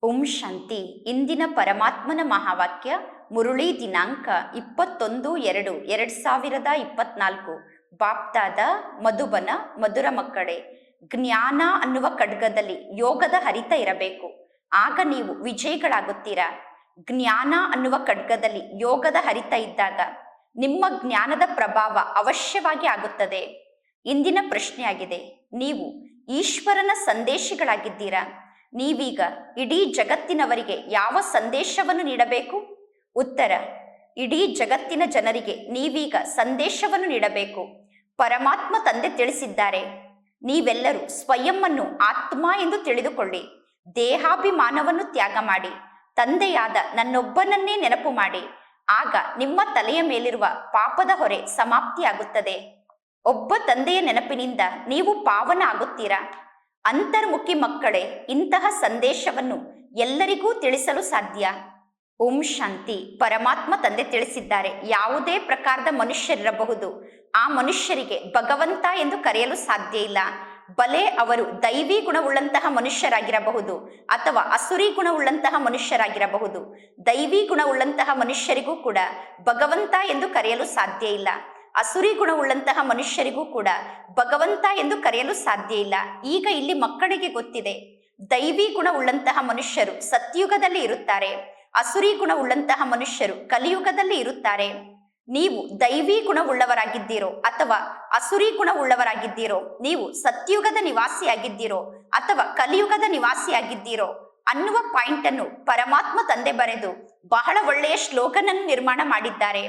ಓಂ ಶಾಂತಿ. ಇಂದಿನ ಪರಮಾತ್ಮನ ಮಹಾವಾಕ್ಯ ಮುರುಳಿ ದಿನಾಂಕ 21-2-2024. ಬಾಪ್ತಾದ ಮಧುಬನ. ಮಧುರ ಮಕ್ಕಳೇ, ಜ್ಞಾನ ಅನ್ನುವ ಖಡ್ಗದಲ್ಲಿ ಯೋಗದ ಹರಿತ ಇರಬೇಕು, ಆಗ ನೀವು ವಿಜಯಿಗಳಾಗುತ್ತೀರಾ. ಜ್ಞಾನ ಅನ್ನುವ ಖಡ್ಗದಲ್ಲಿ ಯೋಗದ ಹರಿತ ಇದ್ದಾಗ ನಿಮ್ಮ ಜ್ಞಾನದ ಪ್ರಭಾವ ಅವಶ್ಯವಾಗಿ ಆಗುತ್ತದೆ. ಇಂದಿನ ಪ್ರಶ್ನೆಯಾಗಿದೆ, ನೀವು ಈಶ್ವರನ ಸಂದೇಶಗಳಾಗಿದ್ದೀರಾ? ನೀವೀಗ ಇಡೀ ಜಗತ್ತಿನವರಿಗೆ ಯಾವ ಸಂದೇಶವನ್ನು ನೀಡಬೇಕು? ಉತ್ತರ, ಇಡೀ ಜಗತ್ತಿನ ಜನರಿಗೆ ನೀವೀಗ ಸಂದೇಶವನ್ನು ನೀಡಬೇಕು. ಪರಮಾತ್ಮ ತಂದೆ ತಿಳಿಸಿದ್ದಾರೆ, ನೀವೆಲ್ಲರೂ ಸ್ವಯಂವನ್ನು ಆತ್ಮ ಎಂದು ತಿಳಿದುಕೊಳ್ಳಿ, ದೇಹಾಭಿಮಾನವನ್ನು ತ್ಯಾಗ ಮಾಡಿ, ತಂದೆಯಾದ ನನ್ನೊಬ್ಬನನ್ನೇ ನೆನಪು ಮಾಡಿ, ಆಗ ನಿಮ್ಮ ತಲೆಯ ಮೇಲಿರುವ ಪಾಪದ ಹೊರೆ ಸಮಾಪ್ತಿಯಾಗುತ್ತದೆ. ಒಬ್ಬ ತಂದೆಯ ನೆನಪಿನಿಂದ ನೀವು ಪಾವನ ಆಗುತ್ತೀರಾ. ಅಂತರ್ಮುಖಿ ಮಕ್ಕಳೇ, ಇಂತಹ ಸಂದೇಶವನ್ನು ಎಲ್ಲರಿಗೂ ತಿಳಿಸಲು ಸಾಧ್ಯ. ಓಂ ಶಾಂತಿ. ಪರಮಾತ್ಮ ತಂದೆ ತಿಳಿಸಿದ್ದಾರೆ, ಯಾವುದೇ ಪ್ರಕಾರದ ಮನುಷ್ಯರಿರಬಹುದು, ಆ ಮನುಷ್ಯರಿಗೆ ಭಗವಂತ ಎಂದು ಕರೆಯಲು ಸಾಧ್ಯ ಇಲ್ಲ. ಬಲೆ ಅವರು ದೈವಿ ಗುಣವುಳ್ಳಂತಹ ಮನುಷ್ಯರಾಗಿರಬಹುದು ಅಥವಾ ಅಸುರಿ ಗುಣವುಳ್ಳಂತಹ ಮನುಷ್ಯರಾಗಿರಬಹುದು. ದೈವಿ ಗುಣವುಳ್ಳಂತಹ ಮನುಷ್ಯರಿಗೂ ಕೂಡ ಭಗವಂತ ಎಂದು ಕರೆಯಲು ಸಾಧ್ಯ ಇಲ್ಲ. ಅಸುರಿ ಗುಣವುಳ್ಳಂತಹ ಮನುಷ್ಯರಿಗೂ ಕೂಡ ಭಗವಂತ ಎಂದು ಕರೆಯಲು ಸಾಧ್ಯ ಇಲ್ಲ. ಈಗ ಇಲ್ಲಿ ಮಕ್ಕಳಿಗೆ ಗೊತ್ತಿದೆ, ದೈವಿ ಗುಣವುಳ್ಳಂತಹ ಮನುಷ್ಯರು ಸತ್ಯುಗದಲ್ಲಿ ಇರುತ್ತಾರೆ, ಅಸುರಿ ಗುಣವುಳ್ಳಂತಹ ಮನುಷ್ಯರು ಕಲಿಯುಗದಲ್ಲಿ ಇರುತ್ತಾರೆ. ನೀವು ದೈವಿ ಗುಣವುಳ್ಳವರಾಗಿದ್ದೀರೋ ಅಥವಾ ಅಸುರಿ ಗುಣವುಳ್ಳವರಾಗಿದ್ದೀರೋ, ನೀವು ಸತ್ಯುಗದ ನಿವಾಸಿಯಾಗಿದ್ದೀರೋ ಅಥವಾ ಕಲಿಯುಗದ ನಿವಾಸಿಯಾಗಿದ್ದೀರೋ ಅನ್ನುವ ಪಾಯಿಂಟ್ ಅನ್ನು ಪರಮಾತ್ಮ ತಂದೆ ಬರೆದು ಬಹಳ ಒಳ್ಳೆಯ ಶ್ಲೋಗನ್ ಅನ್ನು ನಿರ್ಮಾಣ ಮಾಡಿದ್ದಾರೆ.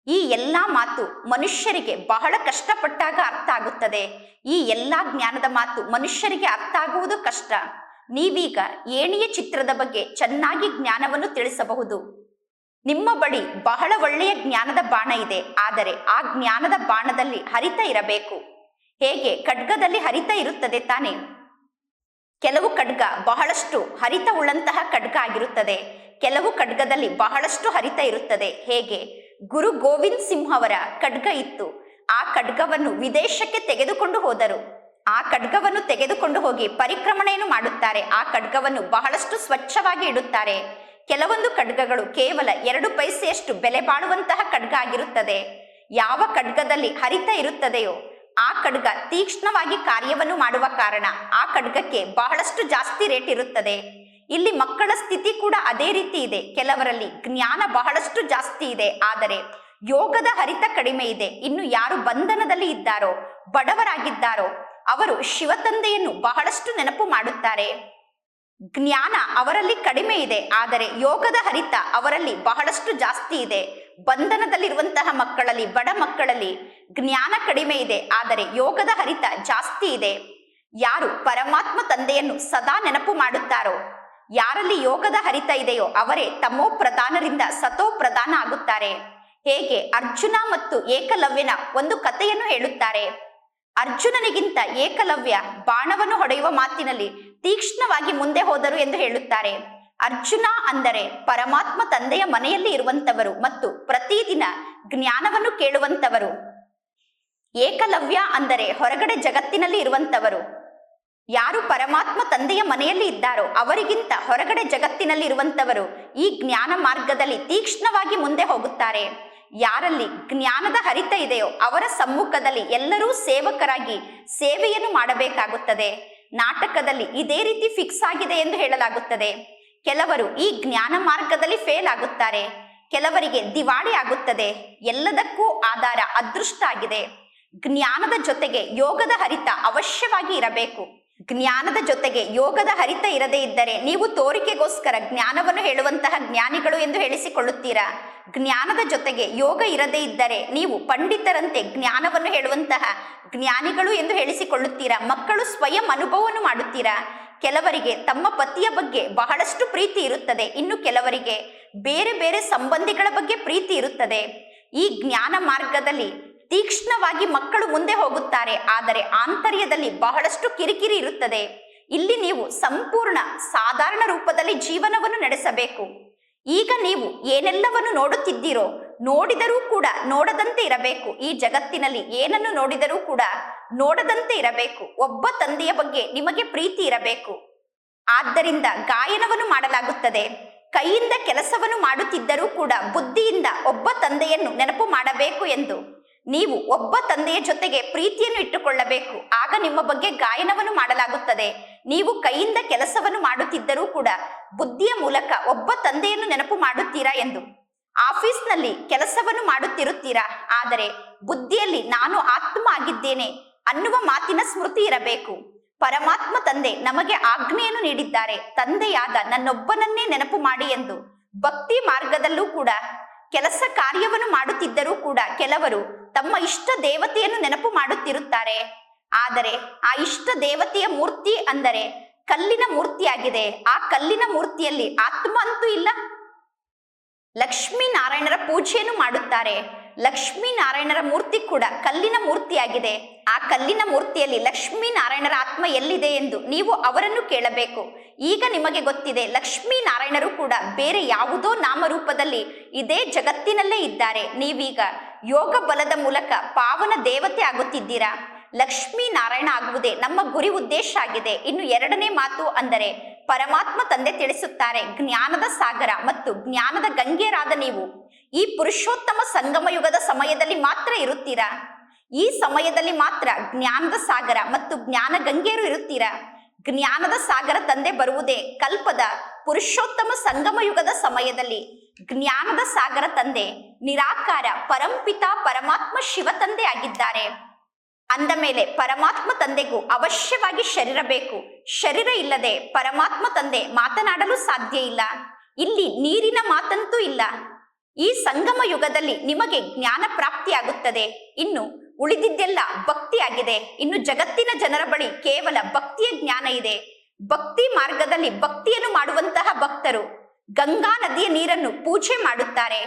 ಈ ಎಲ್ಲಾ ಮಾತು ಮನುಷ್ಯರಿಗೆ ಬಹಳ ಕಷ್ಟಪಟ್ಟಾಗ ಅರ್ಥ ಆಗುತ್ತದೆ. ಈ ಎಲ್ಲಾ ಜ್ಞಾನದ ಮಾತು ಮನುಷ್ಯರಿಗೆ ಅರ್ಥ ಆಗುವುದು ಕಷ್ಟ. ನೀವೀಗ ಏಣಿಯ ಚಿತ್ರದ ಬಗ್ಗೆ ಚೆನ್ನಾಗಿ ಜ್ಞಾನವನ್ನು ತಿಳಿಸಬಹುದು. ನಿಮ್ಮ ಬಳಿ ಬಹಳ ಒಳ್ಳೆಯ ಜ್ಞಾನದ ಬಾಣ ಇದೆ, ಆದರೆ ಆ ಜ್ಞಾನದ ಬಾಣದಲ್ಲಿ ಹರಿತ ಇರಬೇಕು. ಹೇಗೆ ಖಡ್ಗದಲ್ಲಿ ಹರಿತ ಇರುತ್ತದೆ ತಾನೆ? ಕೆಲವು ಖಡ್ಗ ಬಹಳಷ್ಟು ಹರಿತ ಉಳ್ಳಂತಹ ಖಡ್ಗ ಆಗಿರುತ್ತದೆ, ಕೆಲವು ಖಡ್ಗದಲ್ಲಿ ಬಹಳಷ್ಟು ಹರಿತ ಇರುತ್ತದೆ. ಹೇಗೆ ಗುರು ಗೋವಿಂದ್ ಸಿಂಹ ಅವರ ಖಡ್ಗ ಇತ್ತು, ಆ ಖಡ್ಗವನ್ನು ವಿದೇಶಕ್ಕೆ ತೆಗೆದುಕೊಂಡು ಹೋದರು. ಆ ಖಡ್ಗವನ್ನು ತೆಗೆದುಕೊಂಡು ಹೋಗಿ ಪರಿಕ್ರಮಣೆಯನ್ನು ಮಾಡುತ್ತಾರೆ. ಆ ಖಡ್ಗವನ್ನು ಬಹಳಷ್ಟು ಸ್ವಚ್ಛವಾಗಿ ಇಡುತ್ತಾರೆ. ಕೆಲವೊಂದು ಖಡ್ಗಗಳು ಕೇವಲ 2 ಪೈಸೆಯಷ್ಟು ಬೆಲೆ ಬಾಳುವಂತಹ ಖಡ್ಗ ಆಗಿರುತ್ತದೆ. ಯಾವ ಖಡ್ಗದಲ್ಲಿ ಹರಿತ ಇರುತ್ತದೆಯೋ ಆ ಖಡ್ಗ ತೀಕ್ಷ್ಣವಾಗಿ ಕಾರ್ಯವನ್ನು ಮಾಡುವ ಕಾರಣ ಆ ಖಡ್ಗಕ್ಕೆ ಬಹಳಷ್ಟು ಜಾಸ್ತಿ ರೇಟ್ ಇರುತ್ತದೆ. ಇಲ್ಲಿ ಮಕ್ಕಳ ಸ್ಥಿತಿ ಕೂಡ ಅದೇ ರೀತಿ ಇದೆ. ಕೆಲವರಲ್ಲಿ ಜ್ಞಾನ ಬಹಳಷ್ಟು ಜಾಸ್ತಿ ಇದೆ, ಆದರೆ ಯೋಗದ ಹರಿತ ಕಡಿಮೆ ಇದೆ. ಇನ್ನು ಯಾರು ಬಂಧನದಲ್ಲಿ ಇದ್ದಾರೋ, ಬಡವರಾಗಿದ್ದಾರೋ, ಅವರು ಶಿವತಂದೆಯನ್ನು ಬಹಳಷ್ಟು ನೆನಪು ಮಾಡುತ್ತಾರೆ. ಜ್ಞಾನ ಅವರಲ್ಲಿ ಕಡಿಮೆ ಇದೆ, ಆದರೆ ಯೋಗದ ಹರಿತ ಅವರಲ್ಲಿ ಬಹಳಷ್ಟು ಜಾಸ್ತಿ ಇದೆ. ಬಂಧನದಲ್ಲಿರುವಂತಹ ಮಕ್ಕಳಲ್ಲಿ, ಬಡ ಮಕ್ಕಳಲ್ಲಿ ಜ್ಞಾನ ಕಡಿಮೆ ಇದೆ, ಆದರೆ ಯೋಗದ ಹರಿತ ಜಾಸ್ತಿ ಇದೆ. ಯಾರು ಪರಮಾತ್ಮ ತಂದೆಯನ್ನು ಸದಾ ನೆನಪು ಮಾಡುತ್ತಾರೋ, ಯಾರಲ್ಲಿ ಯೋಗದ ಹರಿತ ಇದೆಯೋ ಅವರೇ ತಮೋ ಪ್ರಧಾನರಿಂದ ಸತೋ ಪ್ರಧಾನ ಆಗುತ್ತಾರೆ. ಹೇಗೆ ಅರ್ಜುನ ಮತ್ತು ಏಕಲವ್ಯನ ಒಂದು ಕಥೆಯನ್ನು ಹೇಳುತ್ತಾರೆ. ಅರ್ಜುನನಿಗಿಂತ ಏಕಲವ್ಯ ಬಾಣವನ್ನು ಹೊಡೆಯುವ ಮಾತಿನಲ್ಲಿ ತೀಕ್ಷ್ಣವಾಗಿ ಮುಂದೆ ಹೋದರು ಎಂದು ಹೇಳುತ್ತಾರೆ. ಅರ್ಜುನ ಅಂದರೆ ಪರಮಾತ್ಮ ತಂದೆಯ ಮನೆಯಲ್ಲಿ ಇರುವಂತವರು ಮತ್ತು ಪ್ರತಿದಿನ ಜ್ಞಾನವನ್ನು ಕೇಳುವಂತವರು. ಏಕಲವ್ಯ ಅಂದರೆ ಹೊರಗಡೆ ಜಗತ್ತಿನಲ್ಲಿ ಇರುವಂತವರು. ಯಾರು ಪರಮಾತ್ಮ ತಂದೆಯ ಮನೆಯಲ್ಲಿ ಇದ್ದಾರೋ ಅವರಿಗಿಂತ ಹೊರಗಡೆ ಜಗತ್ತಿನಲ್ಲಿ ಇರುವಂತವರು ಈ ಜ್ಞಾನ ಮಾರ್ಗದಲ್ಲಿ ತೀಕ್ಷ್ಣವಾಗಿ ಮುಂದೆ ಹೋಗುತ್ತಾರೆ. ಯಾರಲ್ಲಿ ಜ್ಞಾನದ ಹರಿತ ಇದೆಯೋ ಅವರ ಸಮ್ಮುಖದಲ್ಲಿ ಎಲ್ಲರೂ ಸೇವಕರಾಗಿ ಸೇವೆಯನ್ನು ಮಾಡಬೇಕಾಗುತ್ತದೆ. ನಾಟಕದಲ್ಲಿ ಇದೇ ರೀತಿ ಫಿಕ್ಸ್ ಆಗಿದೆ ಎಂದು ಹೇಳಲಾಗುತ್ತದೆ. ಕೆಲವರು ಈ ಜ್ಞಾನ ಮಾರ್ಗದಲ್ಲಿ ಫೇಲ್ ಆಗುತ್ತಾರೆ, ಕೆಲವರಿಗೆ ದಿವಾಳಿ ಆಗುತ್ತದೆ. ಎಲ್ಲದಕ್ಕೂ ಆಧಾರ ಅದೃಷ್ಟ ಆಗಿದೆ. ಜ್ಞಾನದ ಜೊತೆಗೆ ಯೋಗದ ಹರಿತ ಅವಶ್ಯವಾಗಿ ಇರಬೇಕು. ಜ್ಞಾನದ ಜೊತೆಗೆ ಯೋಗದ ಹರಿತ ಇರದೇ ಇದ್ದರೆ ನೀವು ತೋರಿಕೆಗೋಸ್ಕರ ಜ್ಞಾನವನ್ನು ಹೇಳುವಂತಹ ಜ್ಞಾನಿಗಳು ಎಂದು ಹೇಳಿಸಿಕೊಳ್ಳುತ್ತೀರಾ. ಜ್ಞಾನದ ಜೊತೆಗೆ ಯೋಗ ಇರದೇ ಇದ್ದರೆ ನೀವು ಪಂಡಿತರಂತೆ ಜ್ಞಾನವನ್ನು ಹೇಳುವಂತಹ ಜ್ಞಾನಿಗಳು ಎಂದು ಹೇಳಿಸಿಕೊಳ್ಳುತ್ತೀರಾ. ಮಕ್ಕಳು ಸ್ವಯಂ ಅನುಭವವನ್ನು ಮಾಡುತ್ತೀರಾ. ಕೆಲವರಿಗೆ ತಮ್ಮ ಪತಿಯ ಬಗ್ಗೆ ಬಹಳಷ್ಟು ಪ್ರೀತಿ ಇರುತ್ತದೆ, ಇನ್ನು ಕೆಲವರಿಗೆ ಬೇರೆ ಬೇರೆ ಸಂಬಂಧಿಗಳ ಬಗ್ಗೆ ಪ್ರೀತಿ ಇರುತ್ತದೆ. ಈ ಜ್ಞಾನ ಮಾರ್ಗದಲ್ಲಿ ತೀಕ್ಷ್ಣವಾಗಿ ಮಕ್ಕಳು ಮುಂದೆ ಹೋಗುತ್ತಾರೆ, ಆದರೆ ಆಂತರ್ಯದಲ್ಲಿ ಬಹಳಷ್ಟು ಕಿರಿಕಿರಿ ಇರುತ್ತದೆ. ಇಲ್ಲಿ ನೀವು ಸಂಪೂರ್ಣ ಸಾಧಾರಣ ರೂಪದಲ್ಲಿ ಜೀವನವನ್ನು ನಡೆಸಬೇಕು. ಈಗ ನೀವು ಏನೆಲ್ಲವನ್ನು ನೋಡುತ್ತಿದ್ದೀರೋ, ನೋಡಿದರೂ ಕೂಡ ನೋಡದಂತೆ ಇರಬೇಕು. ಈ ಜಗತ್ತಿನಲ್ಲಿ ಏನನ್ನು ನೋಡಿದರೂ ಕೂಡ ನೋಡದಂತೆ ಇರಬೇಕು. ಒಬ್ಬ ತಂದೆಯ ಬಗ್ಗೆ ನಿಮಗೆ ಪ್ರೀತಿ ಇರಬೇಕು. ಆದ್ದರಿಂದ ಗಾಯನವನ್ನು ಮಾಡಲಾಗುತ್ತದೆ. ಕೈಯಿಂದ ಕೆಲಸವನ್ನು ಮಾಡುತ್ತಿದ್ದರೂ ಕೂಡ ಬುದ್ಧಿಯಿಂದ ಒಬ್ಬ ತಂದೆಯನ್ನು ನೆನಪು ಮಾಡಬೇಕು ಎಂದು ನೀವು ಒಬ್ಬ ತಂದೆಯ ಜೊತೆಗೆ ಪ್ರೀತಿಯನ್ನು ಇಟ್ಟುಕೊಳ್ಳಬೇಕು. ಆಗ ನಿಮ್ಮ ಬಗ್ಗೆ ಗಾಯನವನ್ನು ಮಾಡಲಾಗುತ್ತದೆ. ನೀವು ಕೈಯಿಂದ ಕೆಲಸವನ್ನು ಮಾಡುತ್ತಿದ್ದರೂ ಕೂಡ ಬುದ್ಧಿಯ ಮೂಲಕ ಒಬ್ಬ ತಂದೆಯನ್ನು ನೆನಪು ಮಾಡುತ್ತೀರಾ ಎಂದು. ಆಫೀಸ್ನಲ್ಲಿ ಕೆಲಸವನ್ನು ಮಾಡುತ್ತಿರುತ್ತೀರಾ, ಆದರೆ ಬುದ್ಧಿಯಲ್ಲಿ ನಾನು ಆತ್ಮ ಆಗಿದ್ದೇನೆ ಅನ್ನುವ ಮಾತಿನ ಸ್ಮೃತಿ ಇರಬೇಕು. ಪರಮಾತ್ಮ ತಂದೆ ನಮಗೆ ಆಜ್ಞೆಯನ್ನು ನೀಡಿದ್ದಾರೆ, ತಂದೆಯಾದ ನನ್ನೊಬ್ಬನನ್ನೇ ನೆನಪು ಮಾಡಿ ಎಂದು. ಭಕ್ತಿ ಮಾರ್ಗದಲ್ಲೂ ಕೂಡ ಕೆಲಸ ಕಾರ್ಯವನ್ನು ಮಾಡುತ್ತಿದ್ದರೂ ಕೂಡ ಕೆಲವರು ತಮ್ಮ ಇಷ್ಟ ದೇವತೆಯನ್ನು ನೆನಪು ಮಾಡುತ್ತಿರುತ್ತಾರೆ. ಆದರೆ ಆ ಇಷ್ಟ ದೇವತೆಯ ಮೂರ್ತಿ ಅಂದರೆ ಕಲ್ಲಿನ ಮೂರ್ತಿಯಾಗಿದೆ. ಆ ಕಲ್ಲಿನ ಮೂರ್ತಿಯಲ್ಲಿ ಆತ್ಮ ಅಂತೂ ಇಲ್ಲ. ಲಕ್ಷ್ಮೀನಾರಾಯಣರ ಪೂಜೆಯನ್ನು ಮಾಡುತ್ತಾರೆ. ಲಕ್ಷ್ಮೀನಾರಾಯಣರ ಮೂರ್ತಿ ಕೂಡ ಕಲ್ಲಿನ ಮೂರ್ತಿಯಾಗಿದೆ. ಆ ಕಲ್ಲಿನ ಮೂರ್ತಿಯಲ್ಲಿ ಲಕ್ಷ್ಮೀನಾರಾಯಣರ ಆತ್ಮ ಎಲ್ಲಿದೆ ಎಂದು ನೀವು ಅವರನ್ನು ಕೇಳಬೇಕು. ಈಗ ನಿಮಗೆ ಗೊತ್ತಿದೆ, ಲಕ್ಷ್ಮೀನಾರಾಯಣರು ಕೂಡ ಬೇರೆ ಯಾವುದೋ ನಾಮರೂಪದಲ್ಲಿ ಇದೇ ಜಗತ್ತಿನಲ್ಲೇ ಇದ್ದಾರೆ. ನೀವೀಗ ಯೋಗ ಬಲದ ಮೂಲಕ ಪಾವನ ದೇವತೆ ಆಗುತ್ತಿದ್ದೀರಾ. ಲಕ್ಷ್ಮೀನಾರಾಯಣ ಆಗುವುದೇ ನಮ್ಮ ಗುರಿ ಉದ್ದೇಶ ಆಗಿದೆ. ಇನ್ನು ಎರಡನೇ ಮಾತು ಅಂದರೆ ಪರಮಾತ್ಮ ತಂದೆ ತಿಳಿಸುತ್ತಾರೆ, ಜ್ಞಾನದ ಸಾಗರ ಮತ್ತು ಜ್ಞಾನದ ಗಂಗೆಯರಾದ ನೀವು ಈ ಪುರುಷೋತ್ತಮ ಸಂಗಮ ಯುಗದ ಸಮಯದಲ್ಲಿ ಮಾತ್ರ ಇರುತ್ತೀರಾ. ಈ ಸಮಯದಲ್ಲಿ ಮಾತ್ರ ಜ್ಞಾನದ ಸಾಗರ ಮತ್ತು ಜ್ಞಾನ ಗಂಗೆಯರು ಇರುತ್ತೀರಾ. ಜ್ಞಾನದ ಸಾಗರ ತಂದೆ ಬರುವುದೇ ಕಲ್ಪದ ಪುರುಷೋತ್ತಮ ಸಂಗಮ ಯುಗದ ಸಮಯದಲ್ಲಿ. ಜ್ಞಾನದ ಸಾಗರ ತಂದೆ ನಿರಾಕಾರ ಪರಂಪಿತ ಪರಮಾತ್ಮ ಶಿವ ತಂದೆ ಆಗಿದ್ದಾರೆ. ಅಂದ ಮೇಲೆ ಪರಮಾತ್ಮ ತಂದೆಗೂ ಅವಶ್ಯವಾಗಿ ಶರೀರ ಬೇಕು. ಶರೀರ ಇಲ್ಲದೆ ಪರಮಾತ್ಮ ತಂದೆ ಮಾತನಾಡಲು ಸಾಧ್ಯ ಇಲ್ಲ. ಇಲ್ಲಿ ನೀರಿನ ಮಾತಂತೂ ಇಲ್ಲ. ಈ ಸಂಗಮ ಯುಗದಲ್ಲಿ ನಿಮಗೆ ಜ್ಞಾನ ಪ್ರಾಪ್ತಿಯಾಗುತ್ತದೆ. ಇನ್ನು ಉಳಿದಿದ್ದೆಲ್ಲ ಭಕ್ತಿಯಾಗಿದೆ. ಇನ್ನು ಜಗತ್ತಿನ ಜನರ ಬಳಿ ಕೇವಲ ಭಕ್ತಿಯ ಜ್ಞಾನ ಇದೆ. ಭಕ್ತಿ ಮಾರ್ಗದಲ್ಲಿ ಭಕ್ತಿಯನ್ನು ಮಾಡುವಂತಹ ಭಕ್ತರು ಗಂಗಾ ನದಿಯ ನೀರನ್ನು ಪೂಜೆ ಮಾಡುತ್ತಾರೆ.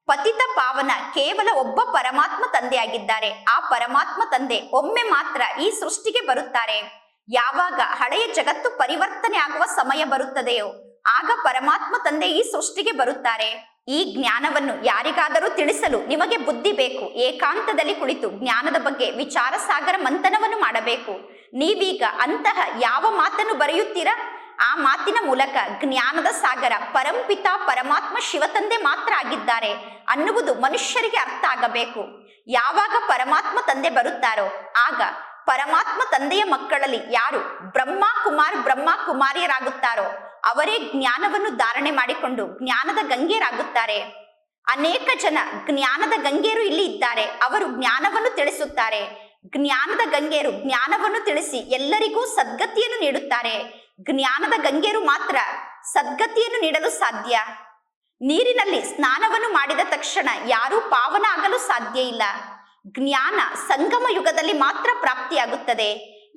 ಪತಿತ ಪಾವನ ಕೇವಲ ಒಬ್ಬ ಪರಮಾತ್ಮ ತಂದೆಯಾಗಿದ್ದಾರೆ. ಆ ಪರಮಾತ್ಮ ತಂದೆ ಒಮ್ಮೆ ಮಾತ್ರ ಈ ಸೃಷ್ಟಿಗೆ ಬರುತ್ತಾರೆ. ಯಾವಾಗ ಹಳೆಯ ಜಗತ್ತು ಪರಿವರ್ತನೆ ಆಗುವ ಸಮಯ ಬರುತ್ತದೆಯೋ ಆಗ ಪರಮಾತ್ಮ ತಂದೆ ಈ ಸೃಷ್ಟಿಗೆ ಬರುತ್ತಾರೆ. ಈ ಜ್ಞಾನವನ್ನು ಯಾರಿಗಾದರೂ ತಿಳಿಸಲು ನಿಮಗೆ ಬುದ್ಧಿ ಬೇಕು. ಏಕಾಂತದಲ್ಲಿ ಕುಳಿತು ಜ್ಞಾನದ ಬಗ್ಗೆ ವಿಚಾರ ಸಾಗರ ಮಂಥನವನ್ನು ಮಾಡಬೇಕು. ನೀವೀಗ ಅಂತಹ ಯಾವ ಮಾತನ್ನು ಬರೆಯುತ್ತೀರಾ, ಆ ಮಾತಿನ ಮೂಲಕ ಜ್ಞಾನದ ಸಾಗರ ಪರಂಪಿತ ಪರಮಾತ್ಮ ಶಿವತಂದೆ ಮಾತ್ರ ಆಗಿದ್ದಾರೆ ಅನ್ನುವುದು ಮನುಷ್ಯರಿಗೆ ಅರ್ಥ ಆಗಬೇಕು. ಯಾವಾಗ ಪರಮಾತ್ಮ ತಂದೆ ಬರುತ್ತಾರೋ ಆಗ ಪರಮಾತ್ಮ ತಂದೆಯ ಮಕ್ಕಳಲ್ಲಿ ಯಾರು ಬ್ರಹ್ಮ ಕುಮಾರಿಯರಾಗುತ್ತಾರೋ ಅವರೇ ಜ್ಞಾನವನ್ನು ಧಾರಣೆ ಮಾಡಿಕೊಂಡು ಜ್ಞಾನದ ಗಂಗೆಯರಾಗುತ್ತಾರೆ. ಅನೇಕ ಜನ ಜ್ಞಾನದ ಗಂಗೆಯರು ಇಲ್ಲಿ ಇದ್ದಾರೆ. ಅವರು ಜ್ಞಾನವನ್ನು ತಿಳಿಸುತ್ತಾರೆ. ಜ್ಞಾನದ ಗಂಗೆಯರು ಜ್ಞಾನವನ್ನು ತಿಳಿಸಿ ಎಲ್ಲರಿಗೂ ಸದ್ಗತಿಯನ್ನು ನೀಡುತ್ತಾರೆ. ಜ್ಞಾನದ ಗಂಗೆಯರು ಮಾತ್ರ ಸದ್ಗತಿಯನ್ನು ನೀಡಲು ಸಾಧ್ಯ. ನೀರಿನಲ್ಲಿ ಸ್ನಾನವನ್ನು ಮಾಡಿದ ತಕ್ಷಣ ಯಾರೂ ಪಾವನ ಆಗಲು ಸಾಧ್ಯ ಇಲ್ಲ. ಜ್ಞಾನ ಸಂಗಮ ಯುಗದಲ್ಲಿ ಮಾತ್ರ ಪ್ರಾಪ್ತಿಯಾಗುತ್ತದೆ.